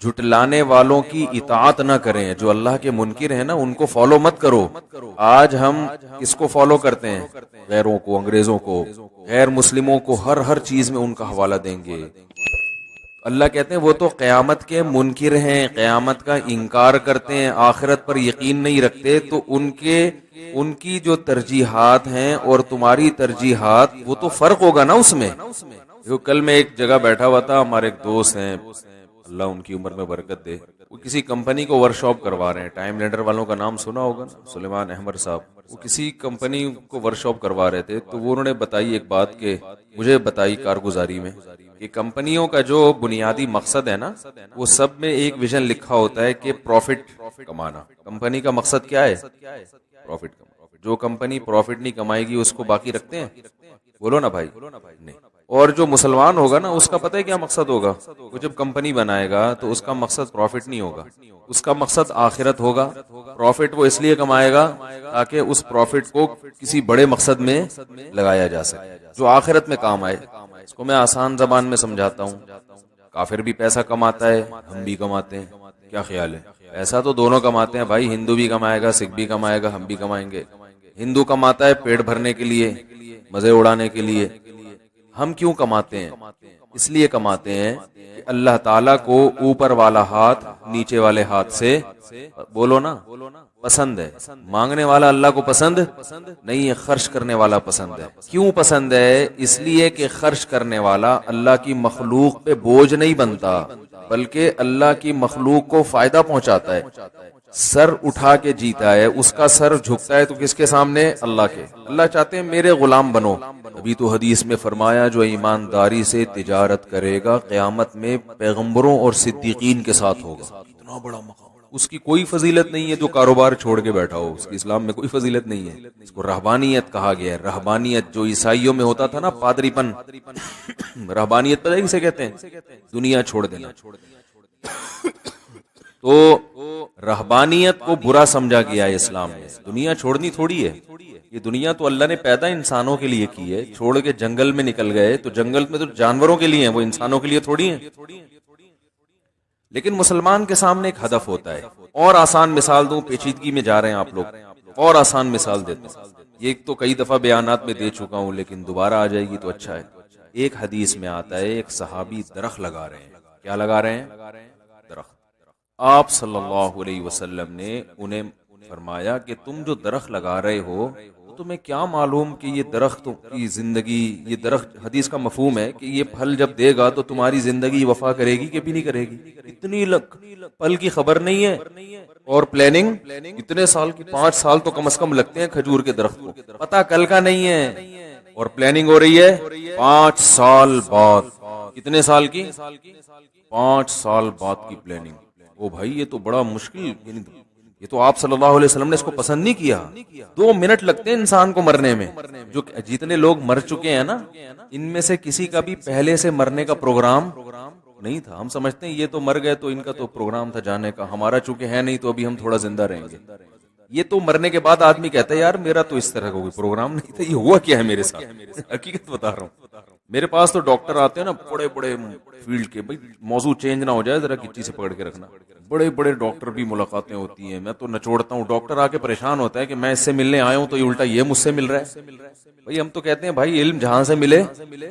جھٹلانے والوں کی اطاعت نہ کریں، جو اللہ کے منکر ہیں نا ان کو فالو مت کرو۔ آج ہم کس کو فالو کرتے ہیں؟ غیروں کو، انگریزوں کو، غیر مسلموں کو، ہر چیز میں ان کا حوالہ دیں گے۔ اللہ کہتے ہیں وہ تو قیامت کے منکر ہیں، قیامت کا انکار کرتے ہیں، آخرت پر یقین نہیں رکھتے، تو ان کی جو ترجیحات ہیں اور تمہاری ترجیحات، وہ تو فرق ہوگا نا اس میں۔ کل میں ایک جگہ بیٹھا ہوا تھا، ہمارے ایک دوست ہیں، اللہ ان کی عمر میں برکت دے، وہ کسی کمپنی کو ورکشاپ کروا رہے ہیں، ٹائم لینڈر والوں کا نام سنا ہوگا نا، سلیمان احمد صاحب، وہ کسی کمپنی کو ورکشاپ کروا رہے تھے، تو وہ انہوں نے بتائی ایک بات کہ مجھے بتائی کارگزاری میں کہ کمپنیوں کا جو بنیادی مقصد ہے نا، وہ سب میں ایک ویژن لکھا ہوتا ہے کہ پروفٹ کمانا۔ کمپنی کا مقصد کیا ہے؟ پروفٹ کمانا۔ جو کمپنی پروفٹ نہیں کمائے گی اس کو باقی رکھتے ہیں؟ بولو نا بھائی، نہیں۔ اور جو مسلمان ہوگا نا اس کا پتہ ہے کیا مقصد ہوگا؟ وہ جب کمپنی بنائے گا تو اس کا مقصد پروفٹ نہیں ہوگا، اس کا مقصد آخرت ہوگا۔ پروفٹ وہ اس لیے کمائے گا تاکہ اس پروفٹ کو کسی بڑے مقصد میں لگایا جا سکے جو آخرت میں کام آئے۔ اس کو میں آسان زبان میں سمجھاتا ہوں، کافر بھی پیسہ کماتا ہے، ہم بھی کماتے ہیں، کیا خیال ہے؟ پیسہ تو دونوں کماتے ہیں بھائی، ہندو بھی کمائے گا، سکھ بھی کمائے گا، ہم بھی کمائیں گے۔ ہندو کماتا ہے پیٹ بھرنے کے لیے، مزے اڑانے کے لیے، ہم کیوں کماتے ہیں؟ اس لیے کماتے ہیں کہ اللہ تعالیٰ کو اوپر والا ہاتھ نیچے والے ہاتھ سے، بولو نا، پسند ہے۔ مانگنے والا اللہ کو پسند نہیں ہے، خرچ کرنے والا پسند ہے۔ کیوں پسند ہے؟ اس لیے کہ خرچ کرنے والا اللہ کی مخلوق پہ بوجھ نہیں بنتا، بلکہ اللہ کی مخلوق کو فائدہ پہنچاتا ہے۔ سر اٹھا کے جیتا ہے، اس کا سر جھکتا ہے تو کس کے سامنے؟ اللہ کے۔ اللہ چاہتے ہیں میرے غلام بنو۔ ابھی تو حدیث میں فرمایا جو ایمانداری سے تجارت کرے گا قیامت میں پیغمبروں اور صدیقین کے ساتھ ہوگا۔ اتنا بڑا مقام۔ اس کی کوئی فضیلت نہیں ہے جو کاروبار چھوڑ کے بیٹھا ہو، اس کی اسلام میں کوئی فضیلت نہیں ہے۔ اس کو رہبانیت کہا گیا ہے۔ رہبانیت جو عیسائیوں میں ہوتا تھا نا، پادری پن، رہبانیت پتہ ہے کسے کہتے ہیں؟ دنیا چھوڑ دینا۔ تو رہبانیت کو برا سمجھا گیا ہے اسلام میں۔ دنیا چھوڑنی تھوڑی ہے، یہ دنیا تو اللہ نے پیدا انسانوں کے لیے کی ہے۔ چھوڑ کے جنگل میں نکل گئے تو جنگل میں تو جانوروں کے لیے ہیں، وہ انسانوں کے لیے تھوڑی ہیں۔ لیکن مسلمان کے سامنے ایک ہدف ہوتا ہے۔ اور آسان مثال دوں، پیچیدگی میں جا رہے ہیں آپ لوگ، اور آسان مثال دیتا ہوں، یہ تو کئی دفعہ بیانات میں دے چکا ہوں لیکن دوبارہ آ جائے گی تو اچھا ہے۔ ایک حدیث میں آتا ہے ایک صحابی درخت لگا رہے ہیں۔ کیا لگا رہے ہیں؟ درخت۔ آپ صلی اللہ علیہ وسلم نے انہیں فرمایا کہ تم جو درخت لگا رہے ہو تمہیں کیا معلوم کہ یہ درخت کی زندگی، یہ درخت، حدیث کا مفہوم ہے کہ یہ پھل جب دے گا تو تمہاری زندگی وفا کرے گی کہ بھی نہیں کرے گی؟ اتنی پھل کی خبر نہیں ہے، اور پلاننگ اتنے سال کی، 5 سال تو کم از کم لگتے ہیں کھجور کے درخت کو، پتہ کل کا نہیں ہے، اور پلاننگ ہو رہی ہے 5 سال بعد۔ کتنے سال کی؟ 5 سال بعد کی پلاننگ۔ او بھائی یہ تو بڑا مشکل، یہ تو آپ صلی اللہ علیہ وسلم نے اس کو پسند نہیں کیا۔ 2 منٹ لگتے ہیں انسان کو مرنے میں۔ جو جتنے لوگ مر چکے ہیں نا، ان میں سے کسی کا بھی پہلے سے مرنے کا پروگرام نہیں تھا۔ ہم سمجھتے ہیں یہ تو مر گئے تو ان کا تو پروگرام تھا جانے کا، ہمارا چونکہ ہے نہیں تو ابھی ہم تھوڑا زندہ رہیں گے۔ یہ تو مرنے کے بعد آدمی کہتا ہے یار میرا تو اس طرح کا کوئی پروگرام نہیں تھا، یہ ہوا کیا ہے میرے ساتھ؟ حقیقت بتا رہا ہوں، میرے پاس تو ڈاکٹر آتے ہیں نا بڑے بڑے فیلڈ کے، بھائی موضوع چینج نہ ہو جائے ذرا کچی سے پکڑ کے رکھنا، بڑے بڑے ڈاکٹر بھی ملاقاتیں ہوتی ہیں، میں تو نچوڑتا ہوں، ڈاکٹر آ کے پریشان ہوتا ہے کہ میں اس سے ملنے آیا ہوں تو یہ الٹا یہ مجھ سے مل رہا ہے۔ بھائی ہم تو کہتے ہیں بھائی علم جہاں سے ملے،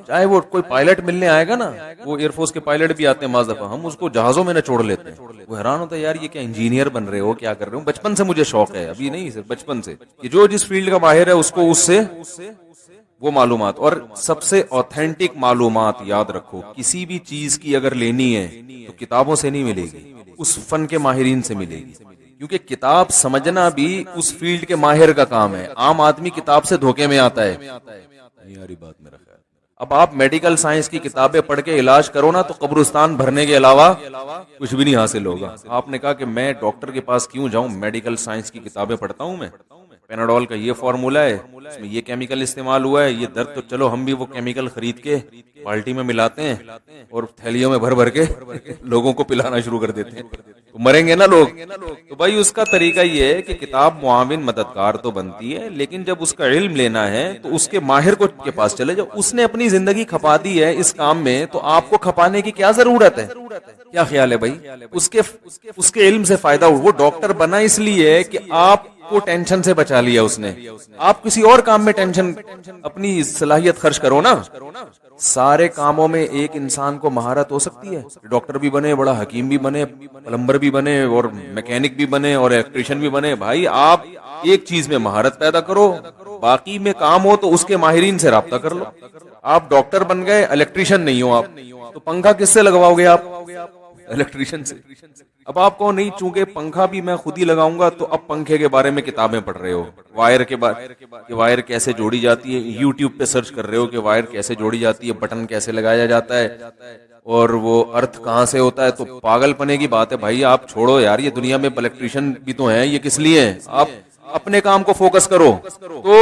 چاہے وہ کوئی پائلٹ ملنے آئے گا نا، وہ ایئر فورس کے پائلٹ بھی آتے ہیں بعض دفعہ، ہم اس کو جہازوں میں نچوڑ لیتے ہیں، وہ حیران ہوتا ہے یار یہ کیا انجینئر بن رہے ہو، کیا کر رہے ہو؟ بچپن سے مجھے شوق ہے، ابھی نہیں صرف بچپن سے، کہ جو جس فیلڈ کا ماہر ہے اس کو اس سے وہ معلومات، اور سب سے اوتھینٹک معلومات یاد رکھو، کسی بھی چیز کی اگر لینی ہے تو کتابوں سے نہیں ملے گی، اس فن کے ماہرین سے ملے گی، کیونکہ کتاب سمجھنا بھی اس فیلڈ کے ماہر کا کام ہے۔ عام آدمی کتاب سے دھوکے میں آتا ہے، یاری بات میرا خیال۔ اب آپ میڈیکل سائنس کی کتابیں پڑھ کے علاج کرو نا تو قبرستان بھرنے کے علاوہ کچھ بھی نہیں حاصل ہوگا۔ آپ نے کہا کہ میں ڈاکٹر کے پاس کیوں جاؤں، میڈیکل سائنس کی کتابیں پڑھتا ہوں میں، پیناڈول کا یہ فارمولا ہے، اس میں یہ کیمیکل استعمال ہوا ہے، یہ درد تو چلو ہم بھی وہ کیمیکل خرید کے بالٹی میں ملاتے ہیں اور تھیلیوں میں بھر بھر کے لوگوں کو پلانا شروع کر دیتے ہیں۔ تو مریں گے نا لوگ. تو بھائی اس کا طریقہ یہ ہے کہ کتاب معاون مددگار تو بنتی ہے، لیکن جب اس کا علم لینا ہے تو اس کے ماہر کو کے پاس چلے جاؤ. اس نے اپنی زندگی کھپا دی ہے اس کام میں، تو آپ کو کھپانے کی کیا ضرورت ہے؟ کیا خیال ہے بھائی؟ اس کے علم سے فائدہ ہو. وہ ڈاکٹر بنا اس لیے کہ آپ کو ٹینشن سے بچا لیا اس نے. آپ کسی اور کام میں ٹینشن اپنی صلاحیت خرچ کرو نا. سارے کاموں میں ایک انسان کو مہارت ہو سکتی ہے، ڈاکٹر بھی بنے، بڑا حکیم بھی بنے، پلمبر بھی بنے، اور میکینک بھی بنے، اور الیکٹریشین بھی بنے. بھائی آپ ایک چیز میں مہارت پیدا کرو، باقی میں کام ہو تو اس کے ماہرین سے رابطہ کر لو. آپ ڈاکٹر بن گئے، الیکٹریشین نہیں ہو آپ، تو پنکھا کس سے لگواؤ گے آپ؟ الیکٹریشین سے. اب آپ کو نہیں، چونکہ پنکھا بھی میں خود ہی لگاؤں گا، تو اب پنکھے کے بارے میں کتابیں پڑھ رہے ہو، وائر کے بارے کہ وائر کیسے جوڑی جاتی ہے، یوٹیوب پہ سرچ کر رہے ہو کہ وائر کیسے جوڑی جاتی ہے، بٹن کیسے لگایا جاتا ہے، اور وہ ارتھ کہاں سے ہوتا ہے. تو پاگل پنے کی بات ہے بھائی. آپ چھوڑو یار، یہ دنیا میں الیکٹریشین بھی تو ہیں، یہ کس لیے ہیں؟ آپ اپنے کام کو فوکس کرو. تو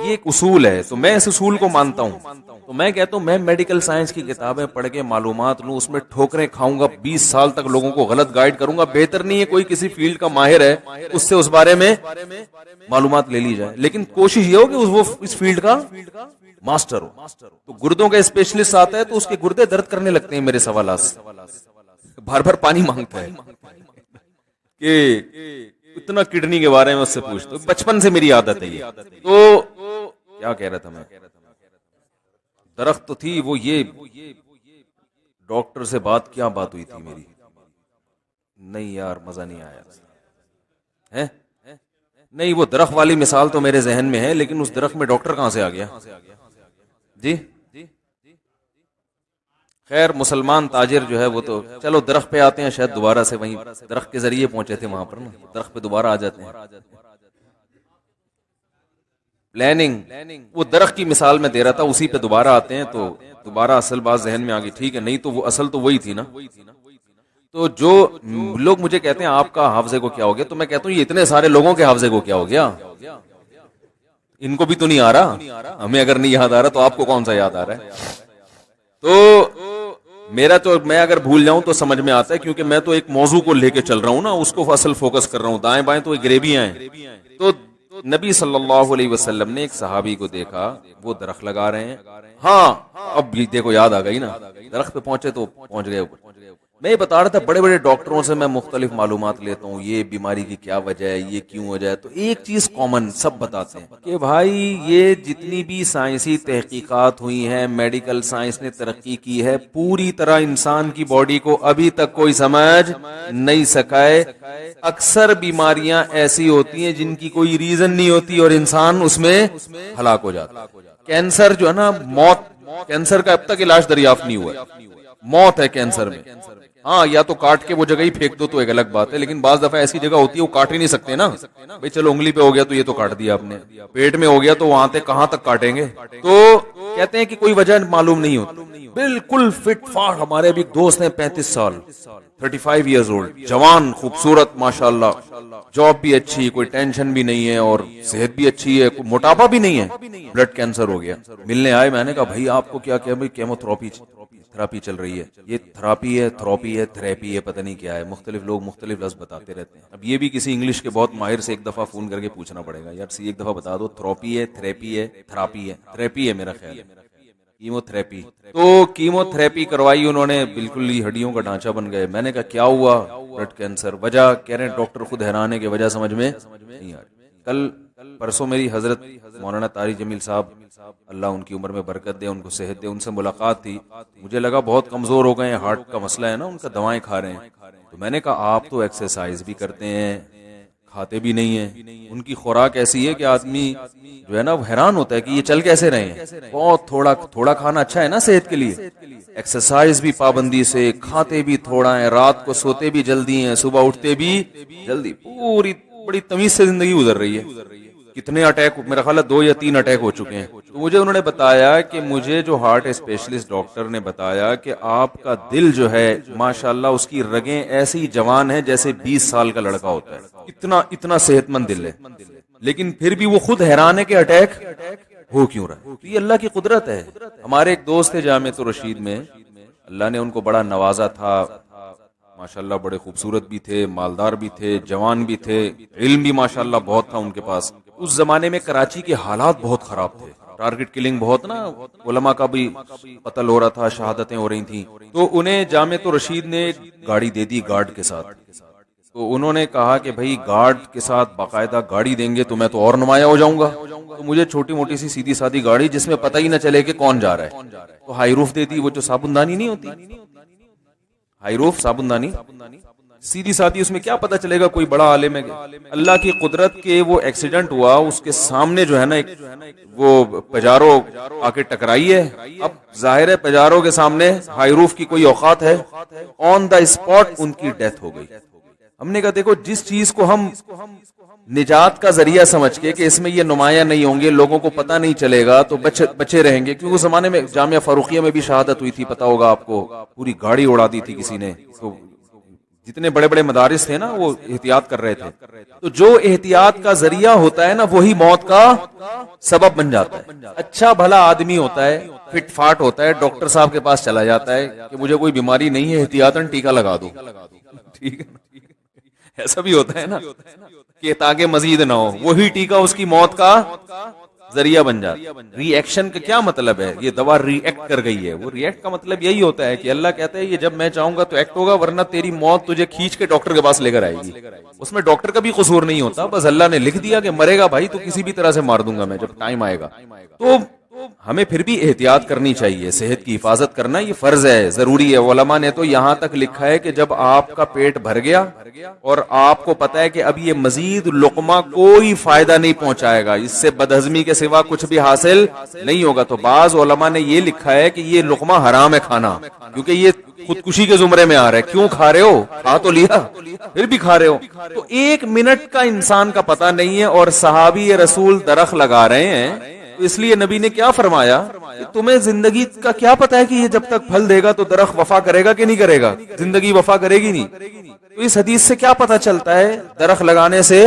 یہ ایک اصول ہے، تو میں اس اصول کو مانتا ہوں. تو میں کہتا ہوں میں میڈیکل سائنس کی کتابیں پڑھ کے معلومات لوں، اس میں ٹھوکریں کھاؤں گا، 20 سال تک لوگوں کو غلط گائیڈ کروں گا. بہتر نہیں ہے کوئی کسی فیلڈ کا ماہر ہے اس سے اس بارے میں معلومات لے لی جائے، لیکن کوشش یہ ہو کہ وہ اس فیلڈ کا ماسٹر ہو. تو گردوں کا اسپیشلسٹ آتا ہے تو اس کے گردے درد کرنے لگتے ہیں میرے سوالات سے، بار بار پانی مانگتا ہے کہ اتنا کڈنی کے بارے میں اس سے پوچھتا ہوں. بچپن سے میری عادت ہے یہ. تو کیا کہہ رہا تھا میں؟ درخت تو تھی وہ، یہ ڈاکٹر سے کیا بات ہوئی تھی میری؟ نہیں یار مزہ نہیں آیا ہے. نہیں وہ درخت والی مثال تو میرے ذہن میں ہے، لیکن اس درخت میں ڈاکٹر کہاں سے آ گیا؟ جی خیر، مسلمان تاجر جو ہے وہ تو چلو درخت پہ آتے ہیں، شاید دوبارہ سے وہیں درخت کے ذریعے پہنچے تھے وہاں پر نا، درخت پہ دوبارہ آ جاتے ہیں. پلاننگ، وہ درخت کی مثال میں دے رہا تھا، اسی پہ دوبارہ آتے ہیں تو دوبارہ اصل بات ذہن میں آ گئی. ٹھیک ہے، نہیں تو وہ اصل تو وہی تھی نا. تو جو لوگ مجھے کہتے ہیں آپ کا حافظے کو کیا ہو گیا، تو میں کہتا ہوں یہ اتنے سارے لوگوں کے حافظے کو کیا ہو گیا؟ ان کو بھی تو نہیں آ رہا. ہمیں اگر نہیں یاد آ رہا تو آپ کو کون سا یاد آ رہا ہے؟ تو میرا تو میں اگر بھول جاؤں تو سمجھ میں آتا ہے، کیونکہ میں تو ایک موضوع کو لے کے چل رہا ہوں نا، اس کو اصل فوکس کر رہا ہوں. دائیں بائیں تو گریبیاں ہیں. تو نبی صلی اللہ علیہ وسلم نے ایک صحابی کو دیکھا، وہ درخت لگا رہے ہیں. ہاں اب بھی دیکھو یاد آ گئی نا، درخت پہ پہنچے تو پہنچ گئے اوپر. میں یہ بتا رہا تھا بڑے بڑے ڈاکٹروں سے میں مختلف معلومات لیتا ہوں، یہ بیماری کی کیا وجہ ہے، یہ کیوں ہو جائے. تو ایک چیز کامن سب بتاتے ہیں کہ بھائی یہ جتنی بھی سائنسی تحقیقات ہوئی ہیں، میڈیکل سائنس نے ترقی کی ہے، پوری طرح انسان کی باڈی کو ابھی تک کوئی سمجھ نہیں سکا ہے. اکثر بیماریاں ایسی ہوتی ہیں جن کی کوئی ریزن نہیں ہوتی اور انسان اس میں ہلاک ہو جاتا ہے. کینسر جو ہے نا، موت، کینسر کا اب تک علاج دریافت نہیں ہوا ہے. موت ہے کینسر میں. ہاں یا تو کاٹ کے وہ جگہ ہی پھینک دو تو ایک الگ بات ہے، لیکن بعض دفعہ ایسی جگہ ہوتی ہے وہ کاٹ ہی نہیں سکتے نا. بھئی چلو انگلی پہ ہو گیا تو یہ تو کاٹ دیا آپ نے، پیٹ میں ہو گیا تو وہاں تک کہاں تک کاٹیں گے. تو کہتے ہیں کہ کوئی وجہ معلوم نہیں ہوتی. بالکل فٹ فاٹ ہمارے ابھی دوست ہیں 35 سال 35 ایئرز اولڈ، جوان، خوبصورت، ماشاءاللہ، جاب بھی اچھی، کوئی ٹینشن بھی نہیں ہے، اور صحت بھی اچھی ہے، کوئی موٹاپا بھی نہیں ہے. بلڈ کینسر ہو گیا. ملنے آئے، میں نے کہا بھائی آپ کو کیا بھائی کیمو تھراپی چل رہی ہے. یہ تھراپی ہے، تھراپی ہے، پتہ نہیں کیا ہے. مختلف لوگ مختلف لفظ بتاتے رہتے ہیں. اب یہ بھی کسی انگلش کے بہت ماہر سے ایک دفعہ فون کر کے پوچھنا پڑے گا، یار ایک دفعہ بتا دو، تھراپی ہے، تھراپی ہے میرا خیال ہے، کیمو تھراپی. تو کیمو تھراپی کروائی انہوں نے، بالکل ہی ہڈیوں کا ڈھانچہ بن گئے. میں نے کہا کیا ہوا؟ Blood cancer. وجہ کہہ رہے ہیں ڈاکٹر خود حیران ہے کہ وجہ سمجھ میں نہیں آ رہی. پرسوں میری حضرت مولانا طارق جمیل صاحب، اللہ ان کی عمر میں برکت دے، ان کو صحت دے، ان سے ملاقات تھی. مجھے لگا بہت کمزور ہو گئے ہیں، ہارٹ کا مسئلہ ہے نا ان کا، دوائیں کھا رہے ہیں. تو میں نے کہا آپ تو ایکسرسائز بھی کرتے ہیں، کھاتے بھی نہیں ہیں. ان کی خوراک ایسی ہے کہ آدمی جو ہے نا وہ حیران ہوتا ہے کہ یہ چل کیسے رہے ہیں. بہت تھوڑا کھانا اچھا ہے نا صحت کے لیے. ایکسرسائز بھی پابندی سے، کھاتے بھی تھوڑا ہیں، رات کو سوتے بھی جلدی ہیں، صبح اٹھتے بھی جلدی، پوری بڑی تمیز سے زندگی گزر رہی ہے. کتنے اٹیک، میرا خیال ہے 2 یا 3 اٹیک ہو چکے ہیں. تو مجھے انہوں نے بتایا کہ مجھے جو ہارٹ اسپیشلسٹ ڈاکٹر نے بتایا کہ آپ کا دل جو ہے ماشاءاللہ اس کی رگیں ایسی جوان ہیں جیسے 20 سال کا لڑکا ہوتا ہے. اتنا صحت مند دل ہے. لیکن پھر بھی وہ خود حیران ہے کہ اٹیک ہو کیوں رہا ہے. یہ اللہ کی قدرت ہے. ہمارے ایک دوست تھے جامعۃ الرشید میں، اللہ نے ان کو بڑا نوازا تھا. ماشاءاللہ بڑے خوبصورت بھی تھے، مالدار بھی تھے، جوان بھی تھے، علم بھی ماشاءاللہ بہت تھا ان کے پاس. اس زمانے میں کراچی کے حالات بہت خراب تھے، ٹارگٹ کلنگ بہت نا، علماء کا بھی قتل ہو رہا تھا، شہادتیں ہو رہی تھیں. تو انہیں جامعۃ الرشید نے گاڑی دے دی گارڈ کے ساتھ. تو انہوں نے کہا کہ بھائی گارڈ کے ساتھ باقاعدہ گاڑی دیں گے تو میں تو اور نمایاں ہو جاؤں گا، تو مجھے چھوٹی موٹی سی سیدھی سادی گاڑی جس میں پتہ ہی نہ چلے کہ کون جا رہا ہے. تو ہائی روف دے دی، وہ جو صابن دانی نہیں ہوتی، ہائی روف صابن دانی سیدھی سادھی، اس میں کیا پتہ چلے گا کوئی بڑا عالم ہے. اللہ کی قدرت کے وہ ایکسیڈنٹ ہوا، اس کے سامنے جو ہے نا ایک وہ پجارو آ کے ٹکرائی ہے. اب ظاہر ہے پجارو کے سامنے ہائی روف کی کوئی اوقات ہے، آن دا اسپاٹ ان کی ڈیتھ ہو گئی. ہم نے کہا دیکھو جس چیز کو ہم نجات کا ذریعہ سمجھ کے کہ اس میں یہ نمایاں نہیں ہوں گے، لوگوں کو پتہ نہیں چلے گا تو بچے رہیں گے. کیونکہ اس زمانے میں جامعہ فاروقیہ میں بھی شہادت ہوئی تھی، پتہ ہوگا آپ کو، پوری گاڑی اڑا دی تھی کسی نے. تو جتنے بڑے بڑے مدارس تھے نا وہ احتیاط کر رہے تھے. تو جو احتیاط کا ذریعہ ہوتا ہے نا وہی موت کا سبب بن جاتا ہے. اچھا بھلا آدمی ہوتا ہے، فٹ فاٹ ہوتا ہے، ڈاکٹر صاحب کے پاس چلا جاتا ہے کہ مجھے کوئی بیماری نہیں ہے، احتیاطاً ٹیکا لگا دو. ٹھیک ہے، ایسا بھی ہوتا ہے نا کہ تاکہ مزید نہ ہو، وہی ٹیکا اس کی موت کا ذریعہ بن جاتا. ری ایکشن کا کیا مطلب ہے؟ یہ دوا ری ایکٹ کر گئی ہے. وہ ری ایکٹ کا مطلب یہی ہوتا ہے کہ اللہ کہتا ہے یہ جب میں چاہوں گا تو ایکٹ ہوگا، ورنہ تیری موت تجھے کھینچ کے ڈاکٹر کے پاس لے کر آئے گی. اس میں ڈاکٹر کا بھی قصور نہیں ہوتا، بس اللہ نے لکھ دیا کہ مرے گا بھائی تو کسی بھی طرح سے مار دوں گا میں جب ٹائم آئے گا. تو ہمیں پھر بھی احتیاط کرنی چاہیے، صحت کی حفاظت کرنا یہ فرض ہے، ضروری ہے. علماء نے تو یہاں تک لکھا ہے کہ جب آپ کا پیٹ بھر گیا اور آپ کو پتا ہے کہ اب یہ مزید لقمہ کوئی فائدہ نہیں پہنچائے گا، اس سے بدہضمی کے سوا کچھ بھی حاصل نہیں ہوگا، تو بعض علماء نے یہ لکھا ہے کہ یہ لقمہ حرام ہے کھانا، کیونکہ یہ خودکشی کے زمرے میں آ رہا ہے. کیوں کھا رہے ہو؟ کھا تو لیا پھر بھی کھا رہے ہو. تو ایک منٹ کا انسان کا پتہ نہیں ہے، اور صحابی رسول درخت لگا رہے ہیں. اس لیے نبی نے کیا فرمایا کہ تمہیں زندگی کا کیا پتا ہے کہ یہ جب تک پھل دے گا تو درخت وفا کرے گا کہ نہیں کرے گا؟ زندگی وفا کرے گی نہیں. تو اس حدیث سے کیا پتا چلتا ہے؟ درخت لگانے سے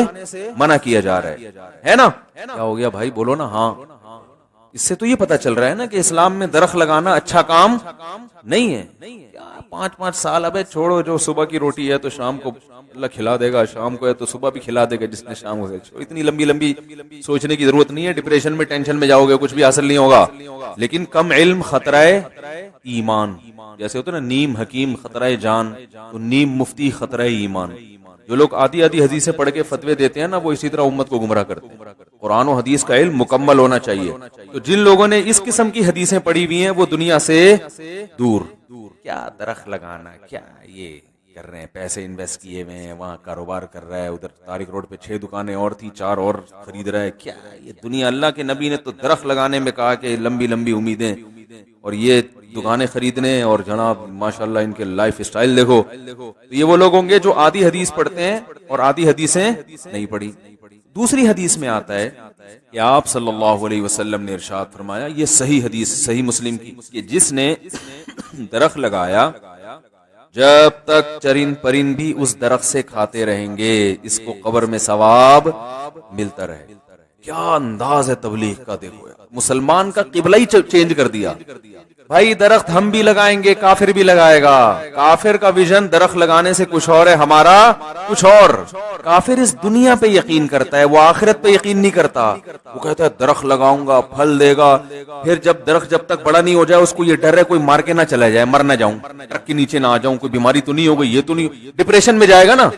منع کیا جا رہا ہے نا. کیا ہو گیا بھائی؟ بولو نا. ہاں، اس سے تو یہ پتا چل رہا ہے نا کہ اسلام میں درخت لگانا اچھا کام نہیں ہے. 5 سال ابے چھوڑو، جو صبح کی روٹی ہے تو شام کو اللہ کھلا دے گا، شام کو ہے تو صبح بھی کھلا دے گا جس نے شام کو. اتنی لمبی سوچنے کی ضرورت نہیں ہے. ڈپریشن میں ٹینشن میں جاؤ گے کچھ بھی حاصل نہیں ہوگا. لیکن کم علم خطرہ ایمان، جیسے ہوتا ہے نا نیم حکیم خطرہ جان، تو نیم مفتی خطرہ ایمان. جو لوگ آدھی حدیثیں پڑھ کے فتوے دیتے ہیں نا وہ اسی طرح امت کو گمراہ کرتے ہیں. قرآن و حدیث کا علم مکمل ہونا چاہیے. تو جن لوگوں نے اس قسم کی حدیثیں پڑھی ہوئی ہیں وہ دنیا سے دور. کیا درخت لگانا، کیا یہ کر رہے ہیں، پیسے انویسٹ کیے ہوئے ہیں، وہاں کاروبار کر رہا ہے، ادھر طارق روڈ پہ 6 دکانیں اور تھی، 4 اور خرید رہا ہے. کیا یہ دنیا؟ اللہ کے نبی نے تو درخت لگانے میں کہا کہ لمبی امیدیں، اور یہ دکانیں خریدنے، اور جناب ماشاءاللہ ان کے لائف اسٹائل دیکھو. تو یہ وہ لوگ ہوں گے جو آدھی حدیث پڑھتے ہیں اور آدھی حدیثیں نہیں پڑھی. دوسری حدیث میں آتا ہے کہ آپ صلی اللہ علیہ وسلم نے ارشاد فرمایا، یہ صحیح حدیث صحیح مسلم کی، کہ جس نے درخت لگایا جب تک چرند پرند بھی اس درخت سے کھاتے رہیں گے اس کو قبر میں ثواب ملتا رہے. کیا انداز ہے تبلیغ کا! دیکھو مسلمان کا قبلہ ہی چینج کر دیا. بھائی درخت ہم بھی لگائیں گے، کافر بھی لگائے گا. کافر کا ویژن درخت لگانے سے کچھ اور ہے، ہمارا کچھ اور. کافر اس دنیا پہ یقین کرتا ہے، وہ آخرت پہ یقین نہیں کرتا. وہ کہتا ہے درخت لگاؤں گا، پھل دے گا. پھر جب درخت جب تک بڑا نہیں ہو جائے اس کو یہ ڈر ہے کوئی مار کے نہ چلا جائے، مر نہ جاؤں، ٹرک کے نیچے نہ آ جاؤں، کوئی بیماری تو نہیں ہو گئی، یہ تو نہیں، ڈپریشن میں جائے گا نا.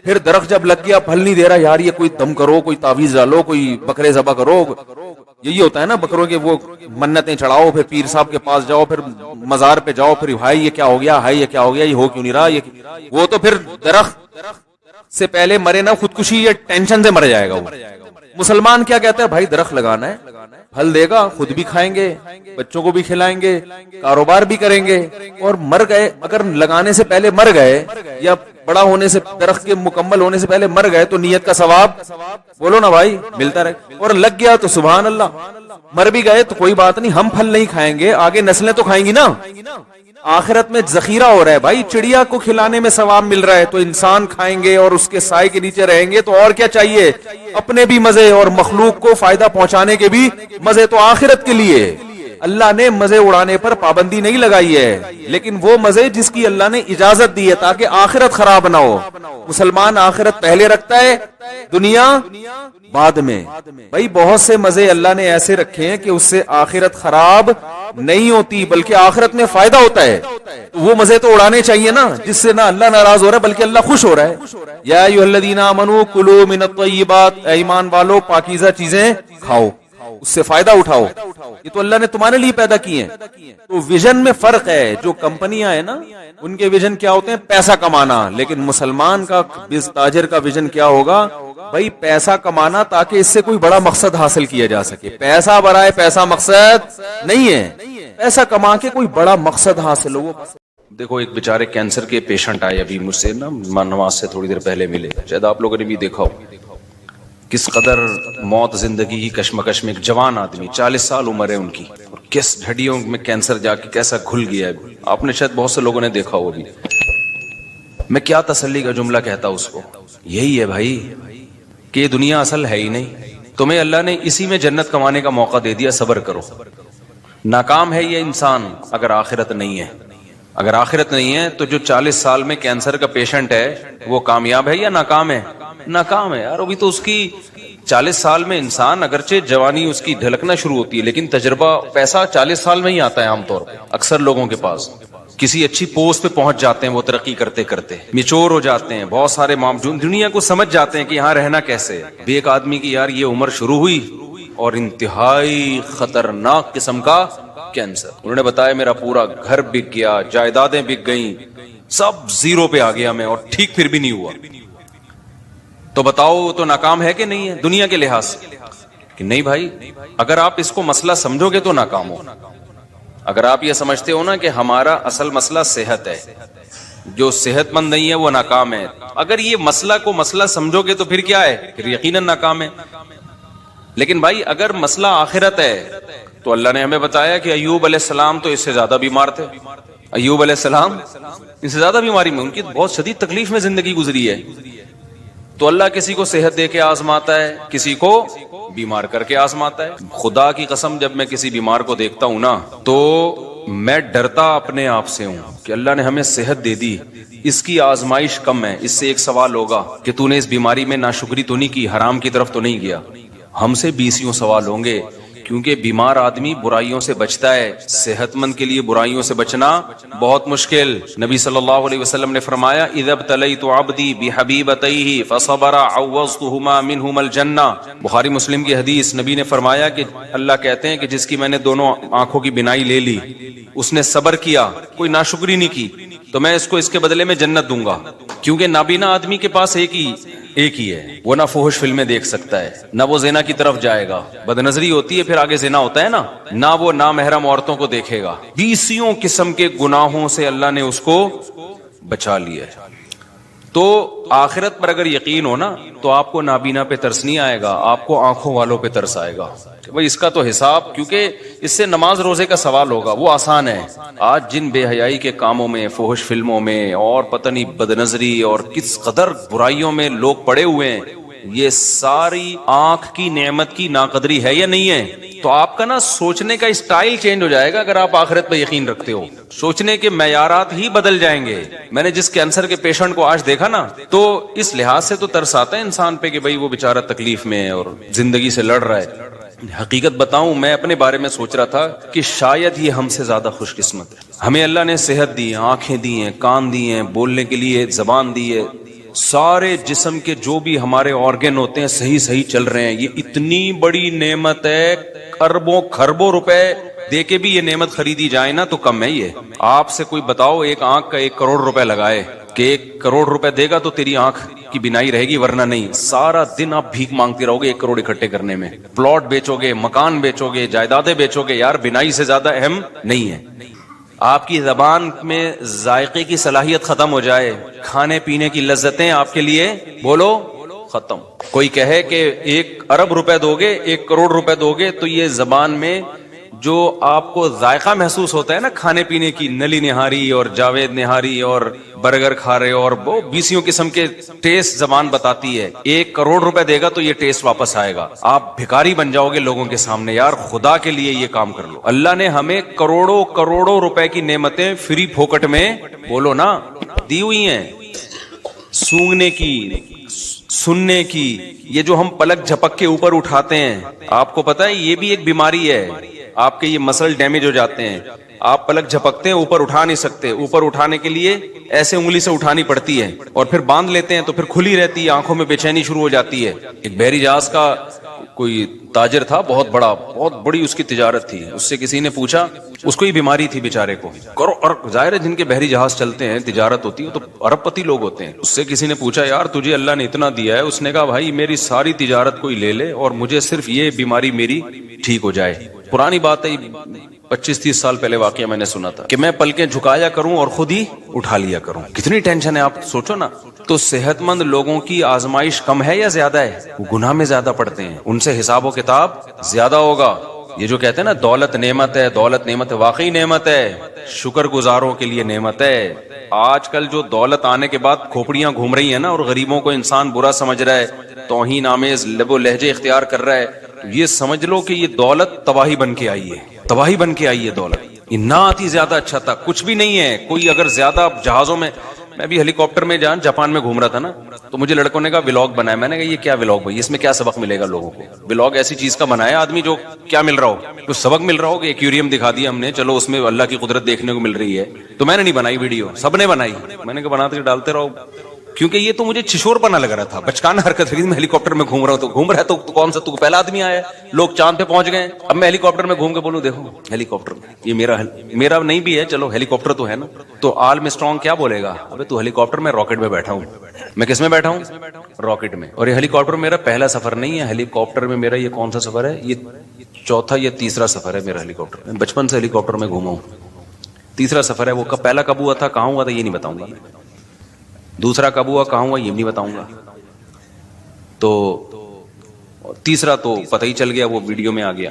پھر درخت جب لگ گیا پھل نہیں دے رہا، یار یہ کوئی دم کرو، کوئی تعویذ ڈالو، کوئی بکرے ذبح کرو. یہی ہوتا ہے نا، بکروں کے وہ منتیں چڑھاؤ، پھر پیر صاحب کے پاس جاؤ، پھر مزار پہ جاؤ، پھر ہائی یہ کیا ہو گیا، ہائی یہ کیا ہو گیا، یہ ہو کیوں نہیں رہا. یہ وہ تو پھر درخت سے پہلے مرے نا خودکشی یا ٹینشن سے مر جائے گا. وہ مسلمان کیا کہتا ہے؟ بھائی درخت لگانا ہے، پھل دے گا، خود بھی کھائیں گے، بچوں کو بھی کھلائیں گے، کاروبار بھی کریں گے. اور مر گئے، اگر لگانے سے پہلے مر گئے یا بڑا ہونے سے، درخت کے مکمل ہونے سے پہلے مر گئے تو نیت کا ثواب، بولو نا بھائی، ملتا رہے. اور لگ گیا تو سبحان اللہ. مر بھی گئے تو کوئی بات نہیں، ہم پھل نہیں کھائیں گے، آگے نسلیں تو کھائیں گی نا. آخرت میں ذخیرہ ہو رہا ہے بھائی، چڑیا کو کھلانے میں ثواب مل رہا ہے تو انسان کھائیں گے اور اس کے سائے کے نیچے رہیں گے. تو اور کیا چاہیے؟ اپنے بھی مزے اور مخلوق کو فائدہ پہنچانے کے بھی مزے. تو آخرت کے لیے اللہ نے مزے اڑانے پر پابندی نہیں لگائی ہے، لیکن وہ مزے جس کی اللہ نے اجازت دی ہے تاکہ آخرت خراب نہ ہو۔ مسلمان آخرت پہلے رکھتا ہے، دنیا بعد میں۔ بھائی بہت سے مزے اللہ نے ایسے رکھے ہیں کہ اس سے آخرت خراب نہیں ہوتی بلکہ آخرت میں فائدہ ہوتا ہے، تو وہ مزے تو اڑانے چاہیے نا جس سے نہ اللہ ناراض ہو رہا ہے بلکہ اللہ خوش ہو رہا ہے۔ یا ایھا الذین آمنوا کلوا من الطیبات، اے ایمان والو پاکیزہ چیزیں کھاؤ، اس سے فائدہ اٹھاؤ، یہ تو اللہ نے تمہارے لیے پیدا کی ہیں۔ تو ویژن میں فرق ہے، جو کمپنیاں ہیں نا ان کے ویژن کیا ہوتے ہیں؟ پیسہ کمانا، لیکن مسلمان کا تاجر کا ویژن کیا ہوگا؟ بھائی پیسہ کمانا تاکہ اس سے کوئی بڑا مقصد حاصل کیا جا سکے۔ پیسہ برائے پیسہ مقصد نہیں ہے، پیسہ کما کے کوئی بڑا مقصد حاصل ہو۔ دیکھو ایک بیچارے کینسر کے پیشنٹ آئے ابھی مجھ سے نا نماز سے تھوڑی دیر پہلے ملے، شاید آپ لوگوں نے بھی دیکھا ہو کس قدر موت زندگی کی کشمکش میں۔ ایک جوان آدمی 40 سال عمر ہے ان کی، اور کس ہڈیوں میں کینسر جا کے کیسا گھل گیا ہے، آپ نے شاید بہت سے لوگوں نے دیکھا ہو۔ ابھی میں کیا تسلی کا جملہ کہتا اس کو، یہی ہے بھائی کہ یہ دنیا اصل ہے ہی نہیں، تمہیں اللہ نے اسی میں جنت کمانے کا موقع دے دیا، صبر کرو۔ ناکام ہے یہ انسان اگر آخرت نہیں ہے، اگر آخرت نہیں ہے تو جو 40 سال میں کینسر کا پیشنٹ ہے وہ کامیاب ہے یا ناکام ہے؟ ناکام ہے یار۔ ابھی تو اس کی 40 سال میں انسان اگرچہ جوانی اس کی ڈھلکنا شروع ہوتی ہے، لیکن تجربہ پیسہ 40 سال میں ہی آتا ہے عام طور پہ اکثر لوگوں کے پاس۔ کسی اچھی پوسٹ پہ پہنچ جاتے ہیں وہ ترقی کرتے کرتے، میچور ہو جاتے ہیں، بہت سارے دنیا کو سمجھ جاتے ہیں کہ یہاں رہنا کیسے ہے۔ بھی ایک آدمی کی یار یہ عمر شروع ہوئی اور انتہائی خطرناک قسم کا کینسر، انہوں نے بتایا میرا پورا گھر بک گیا، جائیدادیں بک گئیں، سب زیرو پہ آ گیا میں، اور ٹھیک پھر بھی نہیں ہوا۔ تو بتاؤ تو ناکام ہے کہ نہیں ہے دنیا کے لحاظ سے؟ کہ نہیں بھائی، اگر آپ اس کو مسئلہ سمجھو گے تو ناکام ہو۔ اگر آپ یہ سمجھتے ہو نا کہ ہمارا اصل مسئلہ صحت ہے، جو صحت مند نہیں ہے وہ ناکام ہے، اگر یہ مسئلہ کو مسئلہ سمجھو گے تو پھر کیا ہے؟ پھر یقیناً ناکام ہے۔ لیکن بھائی اگر مسئلہ آخرت ہے تو اللہ نے ہمیں بتایا کہ ایوب علیہ السلام تو اس سے زیادہ بیمار تھے، ایوب علیہ السلام اس سے زیادہ بیماری میں، ان کی بہت شدید تکلیف میں زندگی گزری ہے۔ تو اللہ کسی کو صحت دے کے آزماتا ہے، کسی کو بیمار کر کے آزماتا ہے۔ خدا کی قسم جب میں کسی بیمار کو دیکھتا ہوں نا تو میں ڈرتا اپنے آپ سے ہوں کہ اللہ نے ہمیں صحت دے دی، اس کی آزمائش کم ہے، اس سے ایک سوال ہوگا کہ تو نے اس بیماری میں ناشکری تو نہیں کی، حرام کی طرف تو نہیں گیا۔ ہم سے 20 سوال ہوں گے، کیونکہ بیمار آدمی برائیوں سے بچتا ہے، صحت مند کے لیے برائیوں سے بچنا بہت مشکل۔ نبی صلی اللہ علیہ وسلم نے فرمایا اذا ابتلیت عبدی بحبیبتیہ فصبر عوضتہما منہما الجنہ، بخاری مسلم کی حدیث۔ نبی نے فرمایا کہ اللہ کہتے ہیں کہ جس کی میں نے دونوں آنکھوں کی بینائی لے لی، اس نے صبر کیا، کوئی ناشکری نہیں کی، تو میں اس کو اس کے بدلے میں جنت دوں گا۔ کیونکہ نابینا آدمی کے پاس ایک ہی ہے، وہ نہ فحش فلمیں دیکھ سکتا ہے، نہ وہ زنا کی طرف جائے گا، بد نظری ہوتی ہے پھر آگے زنا ہوتا ہے نا، نہ وہ نامحرم عورتوں کو دیکھے گا، 20 قسم کے گناہوں سے اللہ نے اس کو بچا لیا ہے۔ تو آخرت پر اگر یقین ہو نا تو آپ کو نابینا پہ ترس نہیں آئے گا، آپ کو آنکھوں والوں پہ ترس آئے گا کہ بھئی اس کا تو حساب، کیونکہ اس سے نماز روزے کا سوال ہوگا، وہ آسان ہے۔ آج جن بے حیائی کے کاموں میں، فحش فلموں میں اور پتہ نہیں بد نظری اور کس قدر برائیوں میں لوگ پڑے ہوئے ہیں، یہ ساری آنکھ کی نعمت کی ناقدری ہے یا نہیں ہے؟ تو آپ کا نا سوچنے کا اسٹائل چینج ہو جائے گا اگر آپ آخرت پہ یقین رکھتے ہو، سوچنے کے معیارات ہی بدل جائیں گے۔ میں نے جس کینسر کے پیشنٹ کو آج دیکھا نا تو اس لحاظ سے تو ترس آتا ہے انسان پہ کہ بھئی وہ بیچارہ تکلیف میں ہے اور زندگی سے لڑ رہا ہے۔ حقیقت بتاؤں میں اپنے بارے میں سوچ رہا تھا کہ شاید یہ ہم سے زیادہ خوش قسمت ہے، ہمیں اللہ نے صحت دی، آنکھیں دی ہیں، کان دی ہیں، بولنے کے لیے زبان دی ہے، سارے جسم کے جو بھی ہمارے آرگن ہوتے ہیں صحیح چل رہے ہیں۔ یہ اتنی بڑی نعمت ہے، اربوں خربوں روپے دے کے بھی یہ نعمت خریدی جائے نا تو کم ہے۔ یہ آپ سے کوئی بتاؤ ایک آنکھ کا 1 کروڑ روپے لگائے کہ 1 کروڑ روپے دے گا تو تیری آنکھ کی بینائی رہے گی، ورنہ نہیں۔ سارا دن آپ بھیک مانگتے رہو گے 1 کروڑ اکٹھے کرنے میں، پلاٹ بیچو گے، مکان بیچو گے، جائیدادیں بیچو گے، یار بینائی سے زیادہ اہم نہیں ہے۔ آپ کی زبان میں ذائقے کی صلاحیت ختم ہو جائے، کھانے پینے کی لذتیں آپ کے لیے بولو ختم۔ کوئی کہے کہ 1 ارب روپے دو گے، 1 کروڑ روپے دو گے تو یہ زبان میں جو آپ کو ذائقہ محسوس ہوتا ہے نا کھانے پینے کی، نلی نہاری اور جاوید نہاری اور برگر کھا رہے ہو، اور وہ 20 قسم کے ٹیسٹ زبان بتاتی ہے، 1 کروڑ روپے دے گا تو یہ ٹیسٹ واپس آئے گا، آپ بھکاری بن جاؤ گے لوگوں کے سامنے. یار خدا کے لیے یہ کام کر لو. اللہ نے ہمیں کروڑوں کروڑوں روپے کی نعمتیں فری پھوکٹ میں بولو نا دی ہوئی ہیں، سونگنے کی، سننے کی. یہ جو ہم پلک جھپک کے اوپر اٹھاتے ہیں، آپ کو پتا ہے یہ بھی ایک بیماری ہے. آپ کے یہ مسل ڈیمیج ہو جاتے ہیں، آپ پلک جھپکتے ہیں اوپر اٹھا نہیں سکتے، اوپر اٹھانے کے لیے ایسے انگلی سے اٹھانی پڑتی ہے، اور پھر باندھ لیتے ہیں تو پھر کھلی رہتی ہے، آنکھوں میں بے چینی شروع ہو جاتی ہے. ایک بحری جہاز کا کوئی تاجر تھا، بہت بڑا، بہت بڑی اس کی تجارت تھی. اس سے کسی نے پوچھا، اس کو یہ بیماری تھی بیچارے کو، اور ظاہر ہے جن کے بحری جہاز چلتے ہیں، تجارت ہوتی ہے تو ارب پتی لوگ ہوتے ہیں. اس سے کسی نے پوچھا یار تجھے اللہ نے اتنا دیا ہے؟ اس نے کہا بھائی میری ساری تجارت کوئی لے لے اور مجھے صرف یہ بیماری میری ٹھیک ہو جائے. پرانی بات ہے، 25-30 سال پہلے واقعہ میں نے سنا تھا کہ میں پلکیں جھکایا کروں اور خود ہی اٹھا لیا کروں. کتنی ٹینشن ہے آپ سوچو نا. تو صحت مند لوگوں کی آزمائش کم ہے یا زیادہ ہے؟ وہ گناہ میں زیادہ پڑتے ہیں، ان سے حساب و کتاب زیادہ ہوگا. یہ جو کہتے ہیں نا دولت نعمت ہے، دولت نعمت ہے، واقعی نعمت ہے، شکر گزاروں کے لیے نعمت ہے. آج کل جو دولت آنے کے بعد کھوپڑیاں گھوم رہی ہیں نا، اور غریبوں کو انسان برا سمجھ رہا ہے، توہین آمیز لب و لہجے اختیار کر رہا ہے، یہ سمجھ لو کہ یہ دولت تباہی بن کے آئی ہے، تباہی بن کے آئی ہے دولت. یہ نہ آتی زیادہ اچھا تھا، کچھ بھی نہیں ہے. کوئی اگر زیادہ جہازوں میں بھی ہیلی کاپٹر میں جاپان میں گھوم رہا تھا نا، تو مجھے لڑکوں نے کہا ولاگ بنایا. میں نے کہا یہ کیا ولاگ بھائی، اس میں کیا سبق ملے گا لوگوں کو؟ ولاگ ایسی چیز کا بنایا آدمی جو کیا مل رہا ہو، کچھ سبق مل رہا ہو. کہ ایکویریم دکھا دیا ہم نے، چلو اس میں اللہ کی قدرت دیکھنے کو مل رہی ہے. تو میں نے نہیں بنائی ویڈیو، سب نے بنائی. میں نے کہا بناتے ڈالتے رہو، کیونکہ یہ تو مجھے چھشور پنا لگ رہا تھا، بچکانہ حرکت لگی. میں ہیلی کاپٹر میں گھوم رہا ہوں، تو گھوم رہا ہے تو کون سا تو پہلا آدمی آیا ہے، لوگ چاند پہ پہنچ گئے. اب میں ہیلی کاپٹر میں گھوم کے بولوں دیکھو ہیلی کاپٹر یہ میرا نہیں بھی ہے، چلو ہیلی کاپٹر تو ہے نا. تو آرم اسٹرانگ کیا بولے گا، ابے تو ہیلی کاپٹر میں راکٹ میں بیٹھا ہوں. میں کس میں بیٹھا ہوں؟ راکٹ میں. اور یہ ہیلی کاپٹر میرا پہلا سفر نہیں ہے. ہیلی کاپٹر میں میرا یہ کون سا سفر ہے؟ یہ چوتھا یا تیسرا سفر ہے میرا ہیلی کاپٹر. میں بچپن سے ہیلی کاپٹر میں گھوما ہوں. تیسرا سفر ہے. وہ پہلا کب ہوا تھا، کہاں ہوا تھا، یہ نہیں بتاؤں گا. دوسرا کب ہوا، کہاں ہوا، یہ نہیں بتاؤں گا. تو تیسرا تو پتہ ہی چل گیا، وہ ویڈیو میں آ گیا.